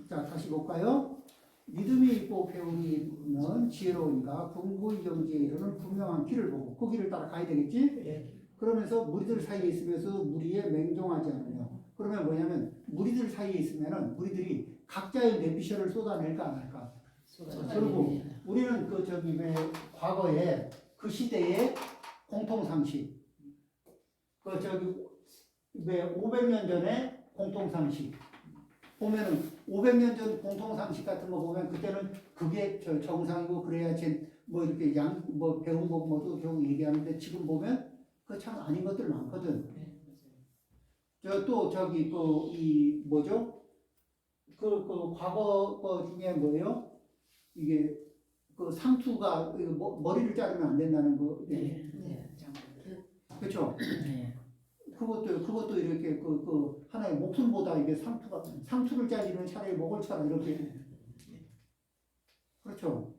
자 다시 볼까요? 믿음이 있고 배움이 있는 지혜로우니까 궁극의 경지에 이르는 분명한 길을 보고 그 길을 따라 가야 되겠지? 그러면서 무리들 사이에 있으면서 무리에 맹종하지 않으며 그러면 뭐냐면 무리들 사이에 있으면은 무리들이 각자의 내피셜을 쏟아낼까 안 할까? 그리고 우리는 과거에 그 시대의 공통상식 500년 전에 공통상식 보면은 500년 전 공통상식 같은 거 보면 그때는 그게 정상이고 그래야 뭐 이렇게 뭐 배운 거 모두 결국 얘기하는데 지금 보면 그 참 아닌 것들 많거든. 네, 맞아요. 또 저기 이 뭐죠? 그 과거 거 중에 뭐예요? 이게 그 상투가 머리를 자르면 안 된다는 거. 네. 그렇죠? 네. 그것도 이렇게 하나의 목숨보다 이게 상투를 잘리면 차라리 목을 차라 이렇게. 그렇죠?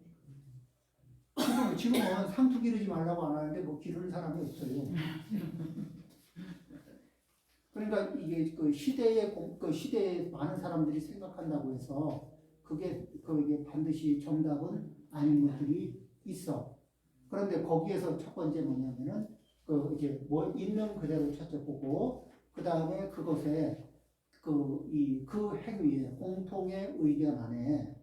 지금은 상투 기르지 말라고 안 하는데 뭐 기르는 사람이 없어요. 그러니까 이게 시대에 많은 사람들이 생각한다고 해서 그게 반드시 정답은 아닌 것들이 있어. 그런데 거기에서 첫 번째 뭐냐면은 이제 뭐 있는 그대로 첫째 보고 그 다음에 그것에 그 행위에 공통의 의견 안에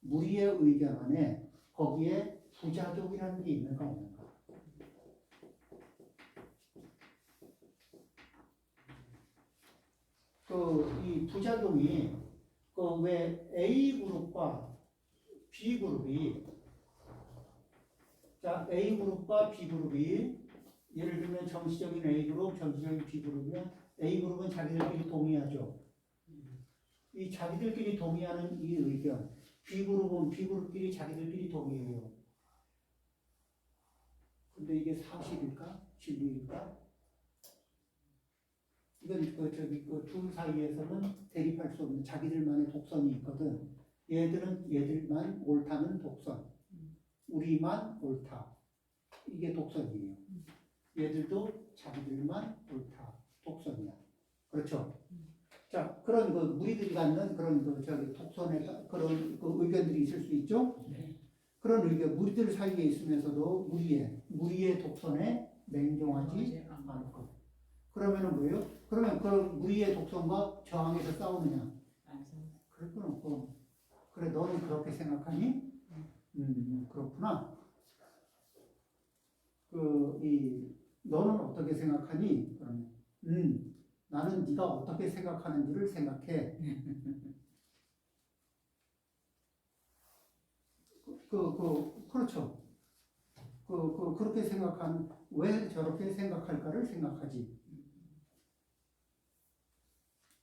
무리의 의견 안에 거기에 부작용이라는 게 있는가 없는가. 이 부작용이 왜 A 그룹과 B 그룹이 A 그룹과 B 그룹이 예를 들면 정치적인 A 그룹, 정치적인 B 그룹이면 A 그룹은 자기들끼리 동의하죠. 이 자기들끼리 동의하는 이 의견, B 그룹은 B 그룹끼리 자기들끼리 동의해요. 근데 이게 사실일까? 진리일까? 이건 둘 사이에서는 대립할 수 없는 자기들만의 독선이 있거든. 얘들만 옳다는 독선. 우리만 옳다. 이게 독선이에요. 얘들도 자기들만 옳다. 독선이야. 그렇죠? 자, 그런 무리들이 갖는 그런 독선의 그런 의견들이 있을 수 있죠? 네. 그런 의견, 무리들 사이에 있으면서도 무리의 독선에 맹종하지 않을 것. 그러면은 뭐예요? 그러면 그런 무리의 독선과 저항해서 싸우느냐? 그럴 건 없고. 그래, 너는 그렇게 생각하니? 그렇구나. 너는 어떻게 생각하니? 그러면, 나는 네가 어떻게 생각하는지를 생각해. 그렇죠. 그렇게 왜 저렇게 생각할까를 생각하지.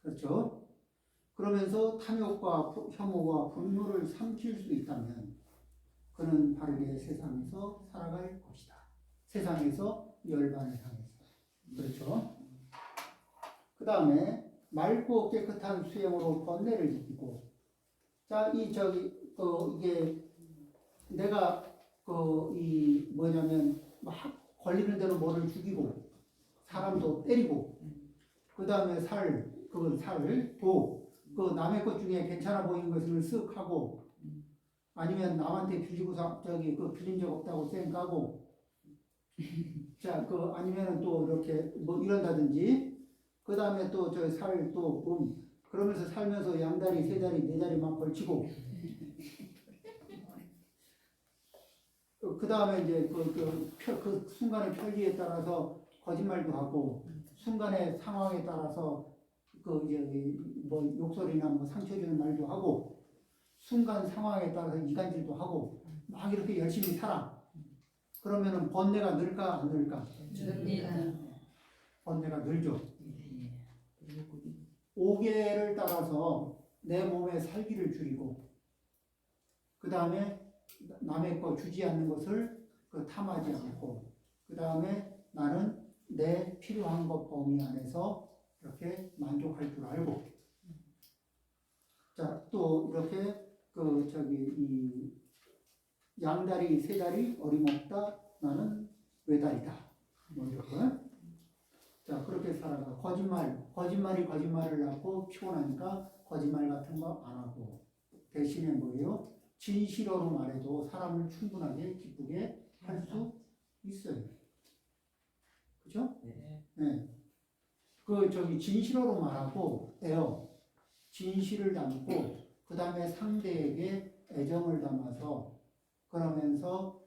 그렇죠? 그러면서 탐욕과 혐오와 분노를 삼킬 수 있다면 그는 바르게 세상에서 살아갈 것이다. 세상에서 열반을 향해서. 그렇죠? 그 다음에 맑고 깨끗한 수행으로 번뇌를 지키고, 자, 이게 내가 뭐냐면 막 걸리는 대로 뭐를 죽이고 사람도 때리고 그 다음에 남의 것 중에 괜찮아 보이는 것을 쓱 하고 아니면 남한테 빌리고 빌린 적 없다고 쌩 까고 자, 아니면은 또 이렇게 뭐 이런다든지 그 다음에 또 그러면서 살면서 양다리, 세다리, 네다리 막 걸치고 그 다음에 이제 그 순간의 편리에 따라서 거짓말도 하고 순간의 상황에 따라서 뭐 욕설이나 뭐 상처 주는 말도 하고 순간 상황에 따라서 이간질도 하고 막 이렇게 열심히 살아. 그러면은 번뇌가 늘까 안 늘까? 번뇌가 늘죠. 오계를 따라서 내 몸의 살기를 줄이고 그 다음에 남의 거 주지 않는 것을 탐하지 않고 그 다음에 나는 내 필요한 것 범위 안에서 이렇게 만족할 줄 알고 자, 또 이렇게 이 양다리 세다리 어림없다 나는 외다리다 뭐 이렇게 자 그렇게 살아가 거짓말이 거짓말을 낳고 피곤하니까 거짓말 같은 거 안 하고 대신에 뭐예요? 진실어로 말해도 사람을 충분하게 기쁘게 할 수 있어요. 그죠? 네. 진실어로 말하고 진실을 담고 그 다음에 상대에게 애정을 담아서 그러면서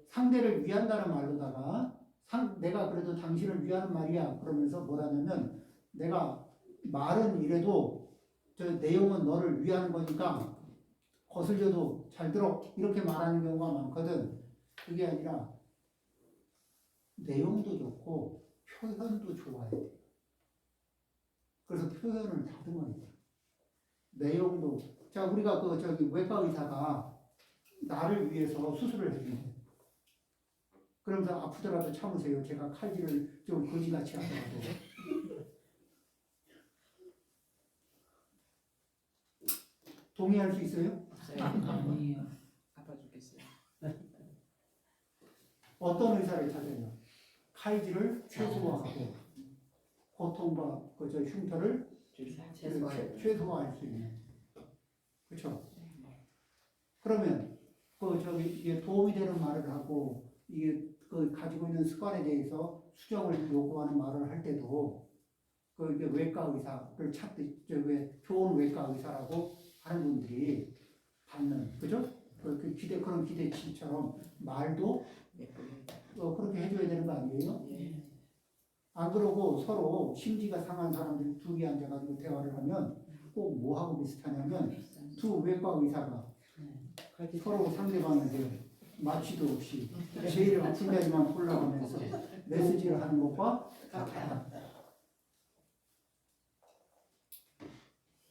상대를 위한다는 말로다가 내가 그래도 당신을 위하는 말이야 그러면서 뭐라냐면 내가 말은 이래도 저 내용은 너를 위하는 거니까 거슬려도 잘 들어 이렇게 말하는 경우가 많거든. 그게 아니라 내용도 좋고 표현도 좋아야 돼. 그래서 표현을 다듬어야 돼. 내용도 자 우리가 그 저기 외과 의사가 나를 위해서 수술을 해주는데 그러면서 아프더라도 참으세요. 제가 칼질을 좀 거지같이 하더라도 동의할 수 있어요? 아니에요. 아파 죽겠어요. 어떤 의사를 찾아요? 칼질을 최소화하고 고통과 그저 흉터를 최소화할 수 있는. 그렇죠? 그러면 그 저기 이게 도움이 되는 말을 하고 이게 그 가지고 있는 습관에 대해서 수정을 요구하는 말을 할 때도 그 이게 외과 의사를 찾듯 왜 좋은 외과 의사라고 하는 분들이 받는 그죠? 그 기대 그런 기대치처럼 말도 그렇게 해줘야 되는 거 아니에요? 안 그러고 서로 심지가 상한 사람들이 둘이 앉아가지고 대화를 하면 꼭 뭐하고 비슷하냐면 두 외과 의사가 서로 상대방에게 마취도 없이 제일 아픈 데만 골라가면서 메시지를 하는 것과 같아요.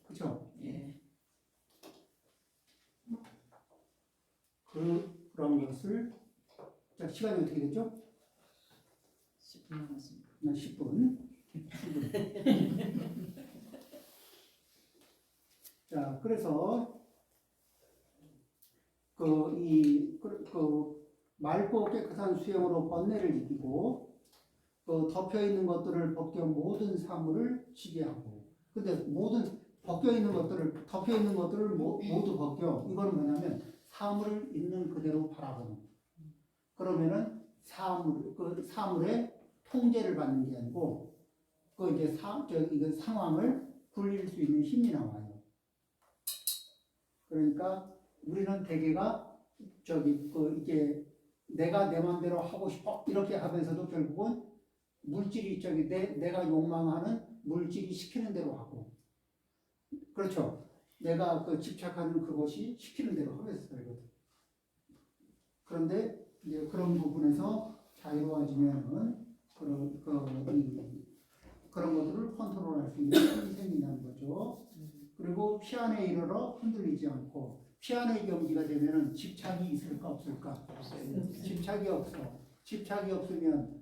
그렇죠? 예. 그런 것을 자 시간이 어떻게 됐죠? 10분 남았습니다. 10분. 자, 그래서 그 맑고 깨끗한 수영으로 번뇌를 이기고 그 덮여 있는 것들을 벗겨 모든 사물을 지배하고. 근데 모든 벗겨 있는 것들을 덮여 있는 것들을 모두 벗겨. 이거는 뭐냐면 사물을 있는 그대로 바라보는. 그러면은 그 사물의 통제를 받는 게 아니고 그 이제 이거 상황을 굴릴 수 있는 힘이 나와요. 그러니까 우리는 대개가 이게 내가 내 마음대로 하고 싶어 이렇게 하면서도 결국은 물질이 내가 욕망하는 물질이 시키는 대로 하고 그렇죠. 내가 집착하는 그것이 시키는 대로 하면서 살거든. 그런데 이제 그런 부분에서 자유로워지면은 그런 것들을 컨트롤할 수 있는 힘이 생긴다는 거죠. 그리고 피안에 이르러 흔들리지 않고 피안의 경지가 되면은 집착이 있을까 없을까? 집착이 없어. 집착이 없으면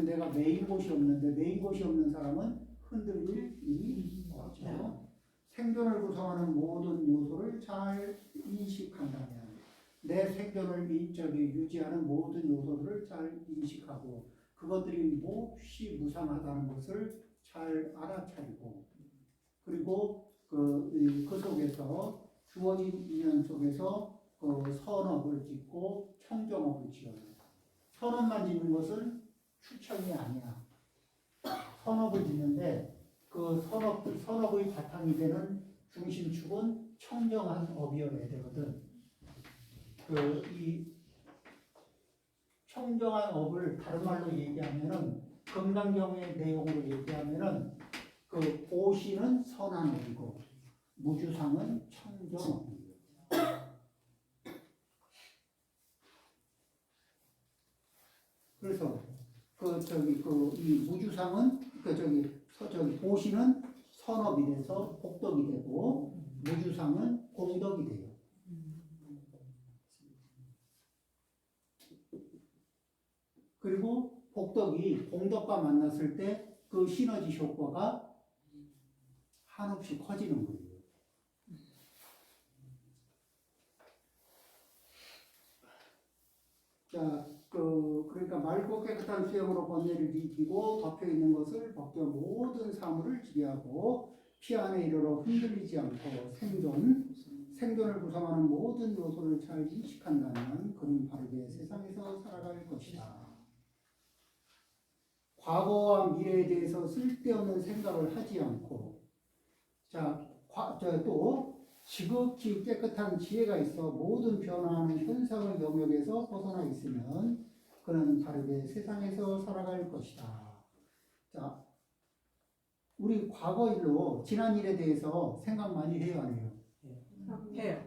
내가 매인 곳이 없는데 매인 곳이 없는 사람은 흔들릴 일이 없죠. 생존을 구성하는 모든 요소를 잘 인식한다면 내 생존을 유지하는 모든 요소들을 잘 인식하고 그것들이 몹시 무상하다는 것을 잘 알아차리고 그리고 그 속에서 주어진 인연 속에서 선업을 짓고 청정업을 지어요. 선업만 짓는 것은 추천이 아니야. 선업을 짓는데 그 선업의 바탕이 되는 중심축은 청정한 업이어야 되거든. 이 청정한 업을 다른 말로 얘기하면은 금강경의 내용으로 얘기하면은 그 보시는 선한 업이고 무주상은 청정업이에요. 그래서 이 무주상은 보시는 선업이 돼서 복덕이 되고 무주상은 공덕이 돼요. 그리고 복덕이 공덕과 만났을 때 그 시너지 효과가 한없이 커지는 거예요. 자, 그러니까 맑고 깨끗한 수영으로 번뇌를 이기고 덮여 있는 것을 벗겨 모든 사물을 지배하고 피 안에 이르러 흔들리지 않고 생존을 구성하는 모든 요소를 잘 인식한다면 그는 바르게 세상에서 살아갈 것이다. 과거와 미래에 대해서 쓸데없는 생각을 하지 않고 또 지극히 깨끗한 지혜가 있어 모든 변화하는 현상의 영역에서 벗어나 있으면 그는 바르게 세상에서 살아갈 것이다. 자, 우리 과거 일로 지난 일에 대해서 생각 많이 해요, 안 해요? 해요.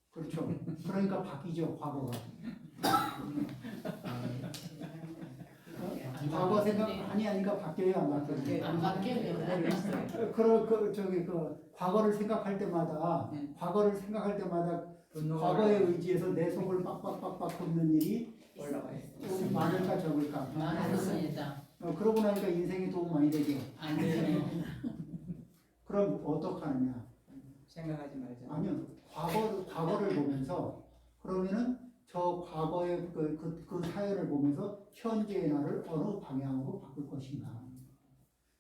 그렇죠. 그러니까 바뀌죠, 과거가. 과거 생각 많이 하니까 바뀌어요, 안 바뀌어요? 안 바뀌어요. 그대로 있어요. 과거를 생각할 때마다, 네. 과거를 생각할 때마다 분노가 과거에 의지해서 내 속을 빡빡빡빡 굽는 일이 올라와요. 좀 많을까 적을까? 많습니다. 그러고 나니까 인생에 도움 많이 되죠. 안 돼요. 그럼 어떻게 하느냐? 생각하지 말자. 아니요. 과거를 보면서 그러면은 저 과거의 그 사연을 보면서 현재의 나를 어느 방향으로 바꿀 것인가?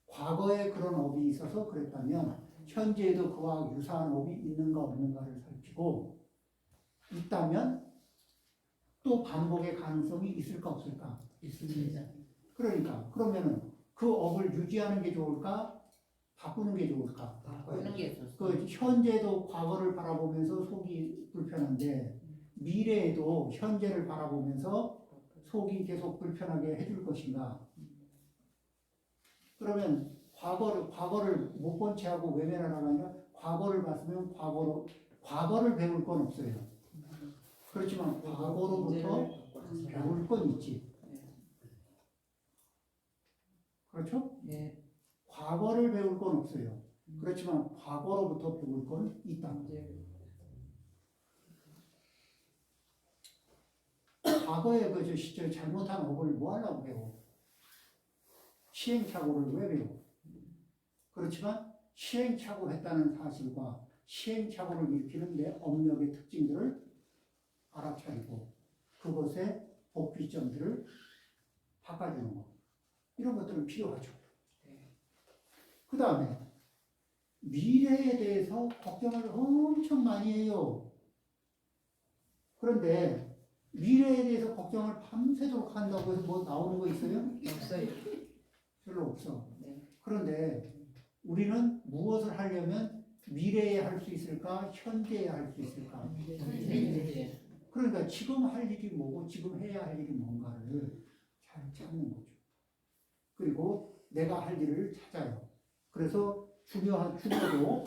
과거에 그런 업이 있어서 그랬다면 현재에도 그와 유사한 업이 있는가 없는가를 살피고 있다면 또 반복의 가능성이 있을까 없을까? 있습니다. 그러니까 그러면은 그 업을 유지하는 게 좋을까? 바꾸는 게 좋을까? 보는 게 좋습니다. 그 현재도 과거를 바라보면서 속이 불편한데 미래에도 현재를 바라보면서 속이 계속 불편하게 해줄 것인가? 그러면 과거를 못 본 채 하고 외면하라가 아니라 과거를 봤으면 과거를 배울 건 없어요. 그렇지만 과거로부터 배울 건 있지. 그렇죠? 네. 과거를 배울 건 없어요. 그렇지만 과거로부터 배울 건 있다. 과거에 그 시절 잘못한 업을 뭐 하려고 배워? 시행착오를 왜 배워? 그렇지만 시행착오를 했다는 사실과 시행착오를 일으키는 내 업력의 특징들을 알아차리고 그것의 복귀점들을 바꿔주는 것. 이런 것들은 필요하죠. 그 다음에 미래에 대해서 걱정을 엄청 많이 해요. 그런데 미래에 대해서 걱정을 밤새도록 한다고 해서 뭐 나오는 거 있어요? 없어요. 별로 없어. 네. 그런데 우리는 무엇을 하려면 미래에 할 수 있을까? 현재에 할 수 있을까? 네. 그러니까 지금 할 일이 뭐고 지금 해야 할 일이 뭔가를 잘 찾는 거죠. 그리고 내가 할 일을 찾아요. 그래서 중요도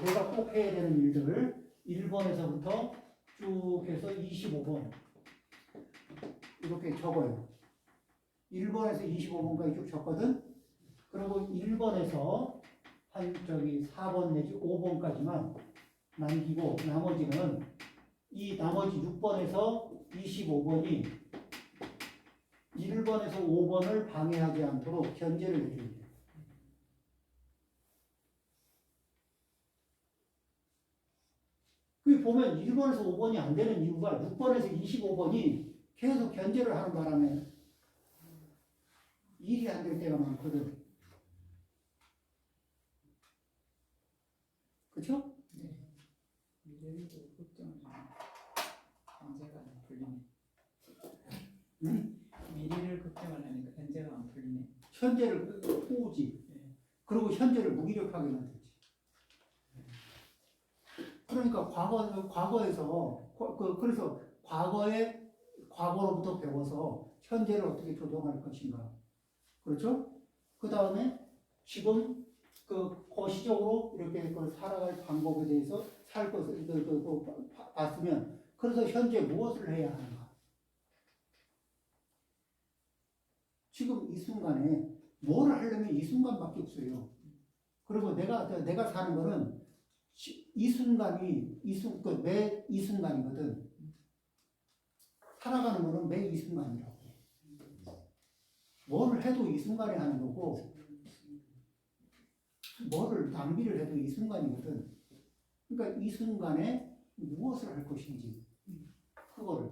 내가 꼭 해야 되는 일들을 1번에서부터 쭉 해서 25번 이렇게 적어요. 1번에서 25번까지 쭉 적거든. 그리고 1번에서 한 4번 내지 5번까지만 남기고 나머지는 이 나머지 6번에서 25번이 1번에서 5번을 방해하지 않도록 견제를 해줍니다. 그 보면 1번에서 5번이 안 되는 이유가 6번에서 25번이 계속 견제를 하는 바람에 일이 안 될 때가 많거든. 그렇죠? 네. 미래를 걱정을 하면 현재가 안 풀리네. 미래를 걱정을 하니까 현재가 안 풀리네. 현재를 포우지. 그리고 현재를 무기력하게 만들지. 그러니까 과거에서 그래서 과거로부터 배워서 현재를 어떻게 조정할 것인가. 그렇죠? 그 다음에 지금 거시적으로 이렇게 살아갈 방법에 대해서 살 것을 봤으면 그래서 현재 무엇을 해야 하는가. 지금 이 순간에 뭘 하려면 이 순간밖에 없어요. 그리고 내가 사는 거는 이 순간이 매 이 순간이거든. 살아가는 거는 매 이 순간이라고. 뭐를 해도 이 순간에 하는 거고, 뭐를 낭비를 해도 이 순간이거든. 그러니까 이 순간에 무엇을 할 것인지 그거를.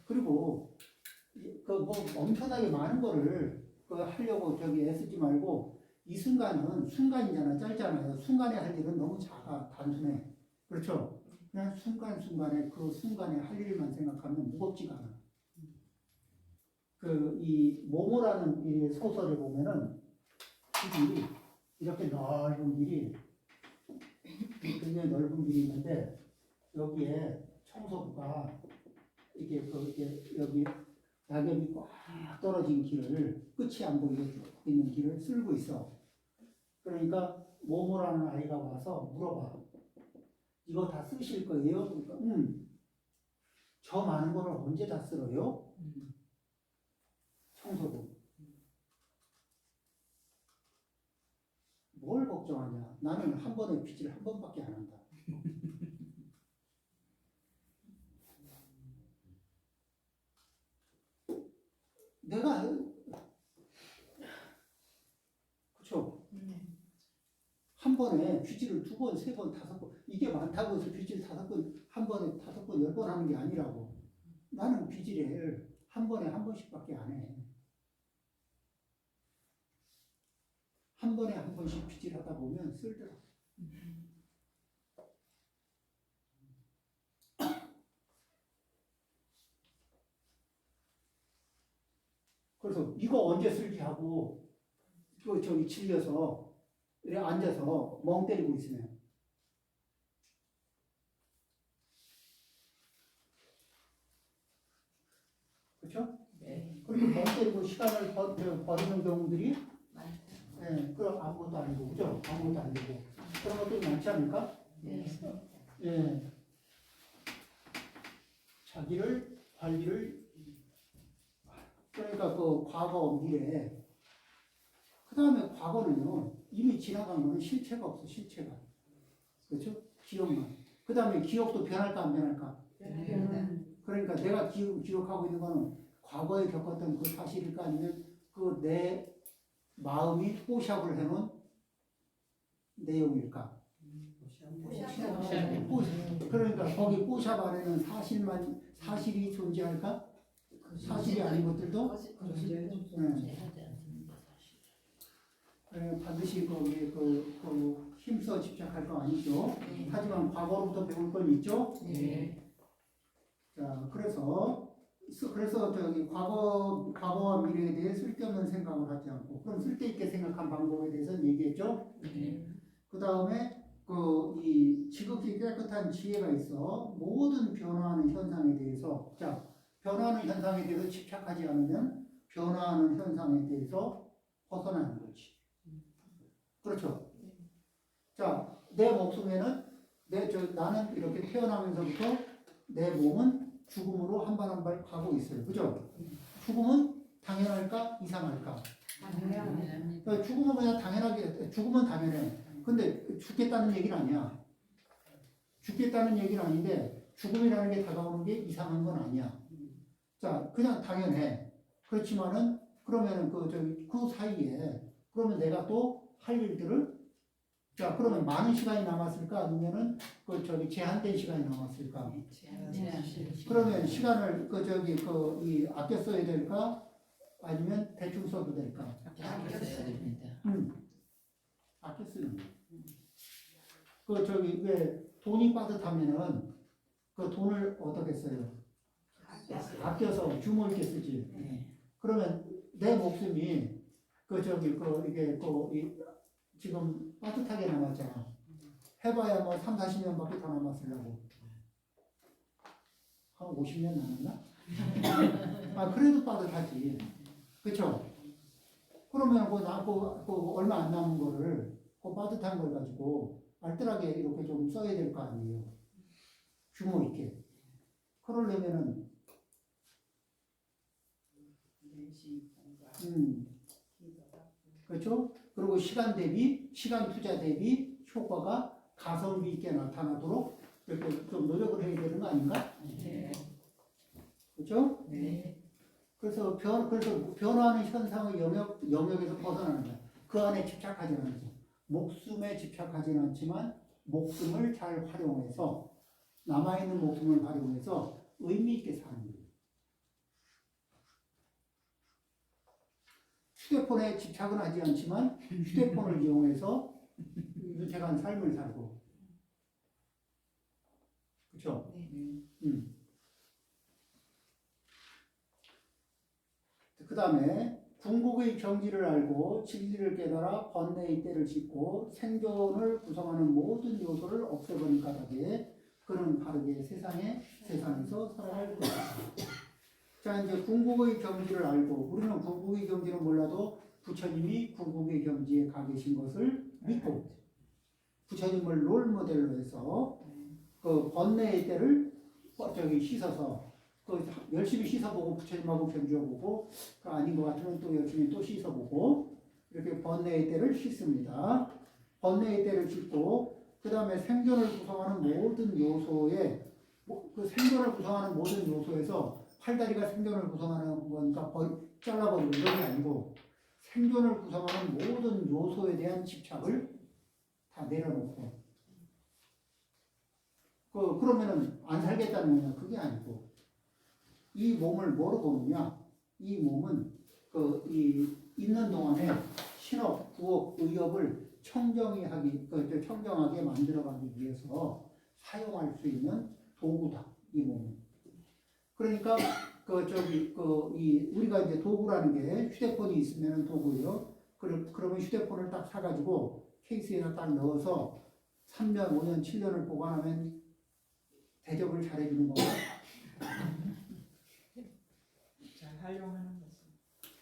그리고 뭐 엄청나게 많은 거를 하려고 애쓰지 말고 이 순간은 순간이잖아. 짧잖아요. 순간에 할 일은 너무 작아. 단순해. 그렇죠? 그냥 순간순간에 그 순간에 할 일만 생각하면 무겁지가 않아. 이 모모라는 이 소설을 보면은 길이 이렇게 넓은 길이 굉장히 넓은 길이 있는데 여기에 청소부가 이게 여기 낙엽이 꽉 떨어진 길을 끝이 안 보이게 쭉 있는 길을 쓸고 있어. 그러니까 모모라는 아이가 와서 물어봐. 이거 다 쓰실 거예요? 그러니까 저 많은 거를 언제 다 쓸어요? 청소도. 뭘 걱정하냐? 나는 한 번에 빚을 한 번밖에 안 한다. 내가 그렇죠. 한 번에 빚을 2번, 3번, 5번 이게 많다고 해서 빚을 5번, 한 번에 5번, 10번 하는 게 아니라고. 나는 빚을 한 번에 한 번씩밖에 안 해. 한 번에 한 번씩 빚을 하다 보면 쓸더라. 그래서 이거 언제 쓸지 하고 또 저기 질려서 이렇게 앉아서 멍 때리고 있으면 그렇죠? 네. 그리고 멍 때리고 시간을 버리는 경우들이 많다. 네, 그럼 아무것도 아니고 그죠? 아무것도 안 되고 그런 것들이 많지 않을까? 네. 예. 자기를 관리를 그러니까 그 과거 미래 그 다음에 과거는요 이미 지나간 거는 실체가 없어. 실체가 그렇죠? 기억만 그 다음에 기억도 변할까 안 변할까? 그러니까 내가 기억하고 있는 거는 과거에 겪었던 그 사실일까 아니면 그 내 마음이 뽀샵을 해놓은 내용일까? 그러니까 거기 뽀샵 안에는 사실이 존재할까? 사실이 아닌 것들도 반드시 거기에 그 힘써 집착할 거 아니죠. 하지만 과거로부터 배울 건 있죠. 자, 그래서 저기 과거와 미래에 대해 쓸데없는 생각을 하지 않고 그럼 쓸데있게 생각한 방법에 대해서는 얘기했죠. 그 다음에 이 지극히 깨끗한 지혜가 있어 모든 변화하는 현상에 대해서 변화하는 현상에 대해서 집착하지 않으면 변화하는 현상에 대해서 벗어나는 거지. 그렇죠. 자, 내 목숨에는 나는 이렇게 태어나면서부터 내 몸은 죽음으로 한 발 한 발 가고 있어요. 그죠? 죽음은 당연할까? 이상할까? 그러니까 죽음은 그냥 당연하게, 죽음은 당연해. 근데 죽겠다는 얘기는 아니야. 죽겠다는 얘기는 아닌데 죽음이라는 게 다가오는 게 이상한 건 아니야. 자, 그냥 당연해. 그렇지만은 그러면은 그 사이에 그러면 내가 또 할 일들을 그러면 많은 시간이 남았을까 아니면은 제한된 시간이 남았을까? 그러면 시간을 아껴 써야 될까 아니면 대충 써도 될까? 아껴 써야 됩니다. 아껴 쓰는 거. 왜 돈이 빠듯하면은 그 돈을 어떻게 써요? 아껴서 주머 있게 쓰지. 그러면 내 목숨이 지금 빠듯하게 남았잖아. 해봐야 뭐 3, 40년밖에 더 남았으려고. 한 50년 남았나? 그래도 빠듯하지. 그쵸? 그러면 얼마 안 남은 거를 빠듯한 걸 가지고 알뜰하게 이렇게 좀 써야 될 거 아니에요. 규모 있게. 그러려면은 그렇죠? 그리고 시간 투자 대비 효과가 가성비 있게 나타나도록 이렇게 좀 노력을 해야 되는 거 아닌가? 그렇죠? 그래서 변화하는 현상의 영역에서 벗어나는 거야. 그 안에 집착하지 않죠. 목숨에 집착하지는 않지만 목숨을 잘 활용해서 남아있는 목숨을 활용해서 의미 있게 사는 거예요. 휴대폰에 집착은 하지 않지만 휴대폰을 이용해서 윤택한 삶을 살고 그렇죠? 그 다음에 궁극의 경지를 알고 진리를 깨달아 번뇌의 때를 짚고 생존을 구성하는 모든 요소를 없애버린 까닭에 그는 바르게 세상에서 살아갈 것이다. 자, 이제 궁극의 경지를 알고, 우리는 궁극의 경지는 몰라도 부처님이 궁극의 경지에 가 계신 것을 믿고, 부처님을 롤모델로 해서 그 번뇌의 때를 저기 씻어서 그 열심히 씻어보고 부처님하고 견주어보고 그 아닌 것 같으면 또 열심히 또 씻어보고 이렇게 번뇌의 때를 씻습니다. 번뇌의 때를 씻고 그 다음에 생존을 구성하는 모든 요소에 그 생존을 구성하는 모든 요소에서 팔다리가 생존을 구성하는 거니까 잘라버리는 게 아니고 생존을 구성하는 모든 요소에 대한 집착을 다 내려놓고 그러면은 안 살겠다는 거냐? 그게 아니고 이 몸을 뭐로 보느냐? 이 몸은 이 있는 동안에 신업, 구업, 의업을 청정하게 만들어가기 위해서 사용할 수 있는 도구다. 이 몸은. 그러니까 우리가 이제 도구라는 게 휴대폰이 있으면 도구예요. 그러면 휴대폰을 딱 사가지고 케이스에다 딱 넣어서 3년, 5년, 7년을 보관하면 대접을 잘해주는 거고. 잘 활용하는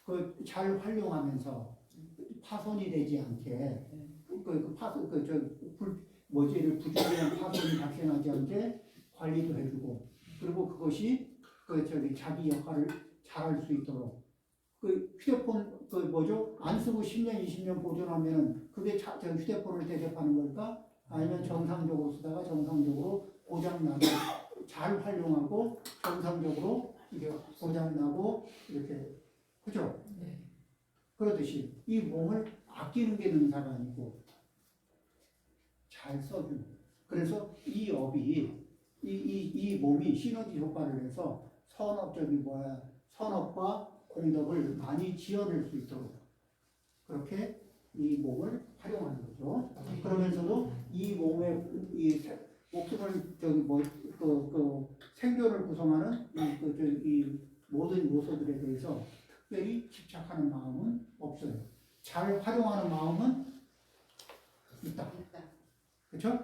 거지. 잘 활용하면서 파손이 되지 않게 부주의한 파손이 발생하지 않게 관리도 해주고 그리고 그것이 자기 역할을 잘할 수 있도록 휴대폰 안 쓰고 10년 20년 보존하면 그게 휴대폰을 대접하는 걸까? 아니면 정상적으로 쓰다가 정상적으로 고장나고 잘 활용하고 정상적으로 이게 고장나고 이렇게 그죠? 네. 그렇듯이 이 몸을 아끼는 게 능사가 아니고 잘 써주는. 그래서 이 업이 이 몸이 시너지 효과를 해서 선업과 공덕을 많이 지어낼 수 있도록 그렇게 이 몸을 활용하는 거죠. 그러면서도 이 몸의 목숨을 생존을 구성하는 이 모든 요소들에 대해서 특별히 집착하는 마음은 없어요. 잘 활용하는 마음은 있다. 그렇죠?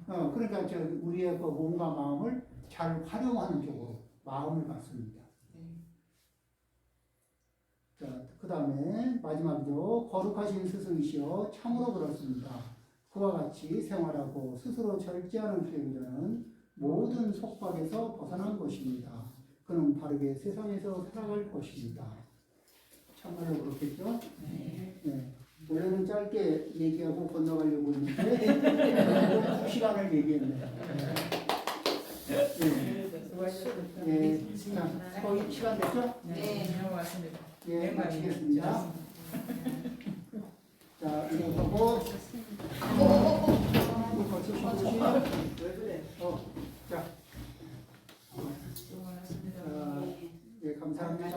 그러니까 우리의 몸과 마음을 잘 활용하는 쪽으로 마음을 갖습니다. 자, 그 다음에 마지막으로 거룩하신 스승이시여 참으로 그렇습니다. 그와 같이 생활하고 스스로 절제하는 수행자는 모든 속박에서 벗어난 것입니다. 그는 바르게 세상에서 살아갈 것입니다. 참말로 그렇겠죠? 네. 원래는 짧게 얘기하고 건너가려고 했는데 2시간을 얘기했네요. 수고하셨습니다. 네. 거의 시간 됐죠? 네. 고맙습니다. 예, 마치겠습니다. 자, 이거 하고 왜 그래? 자, 수고하셨습니다. 예, 감사합니다.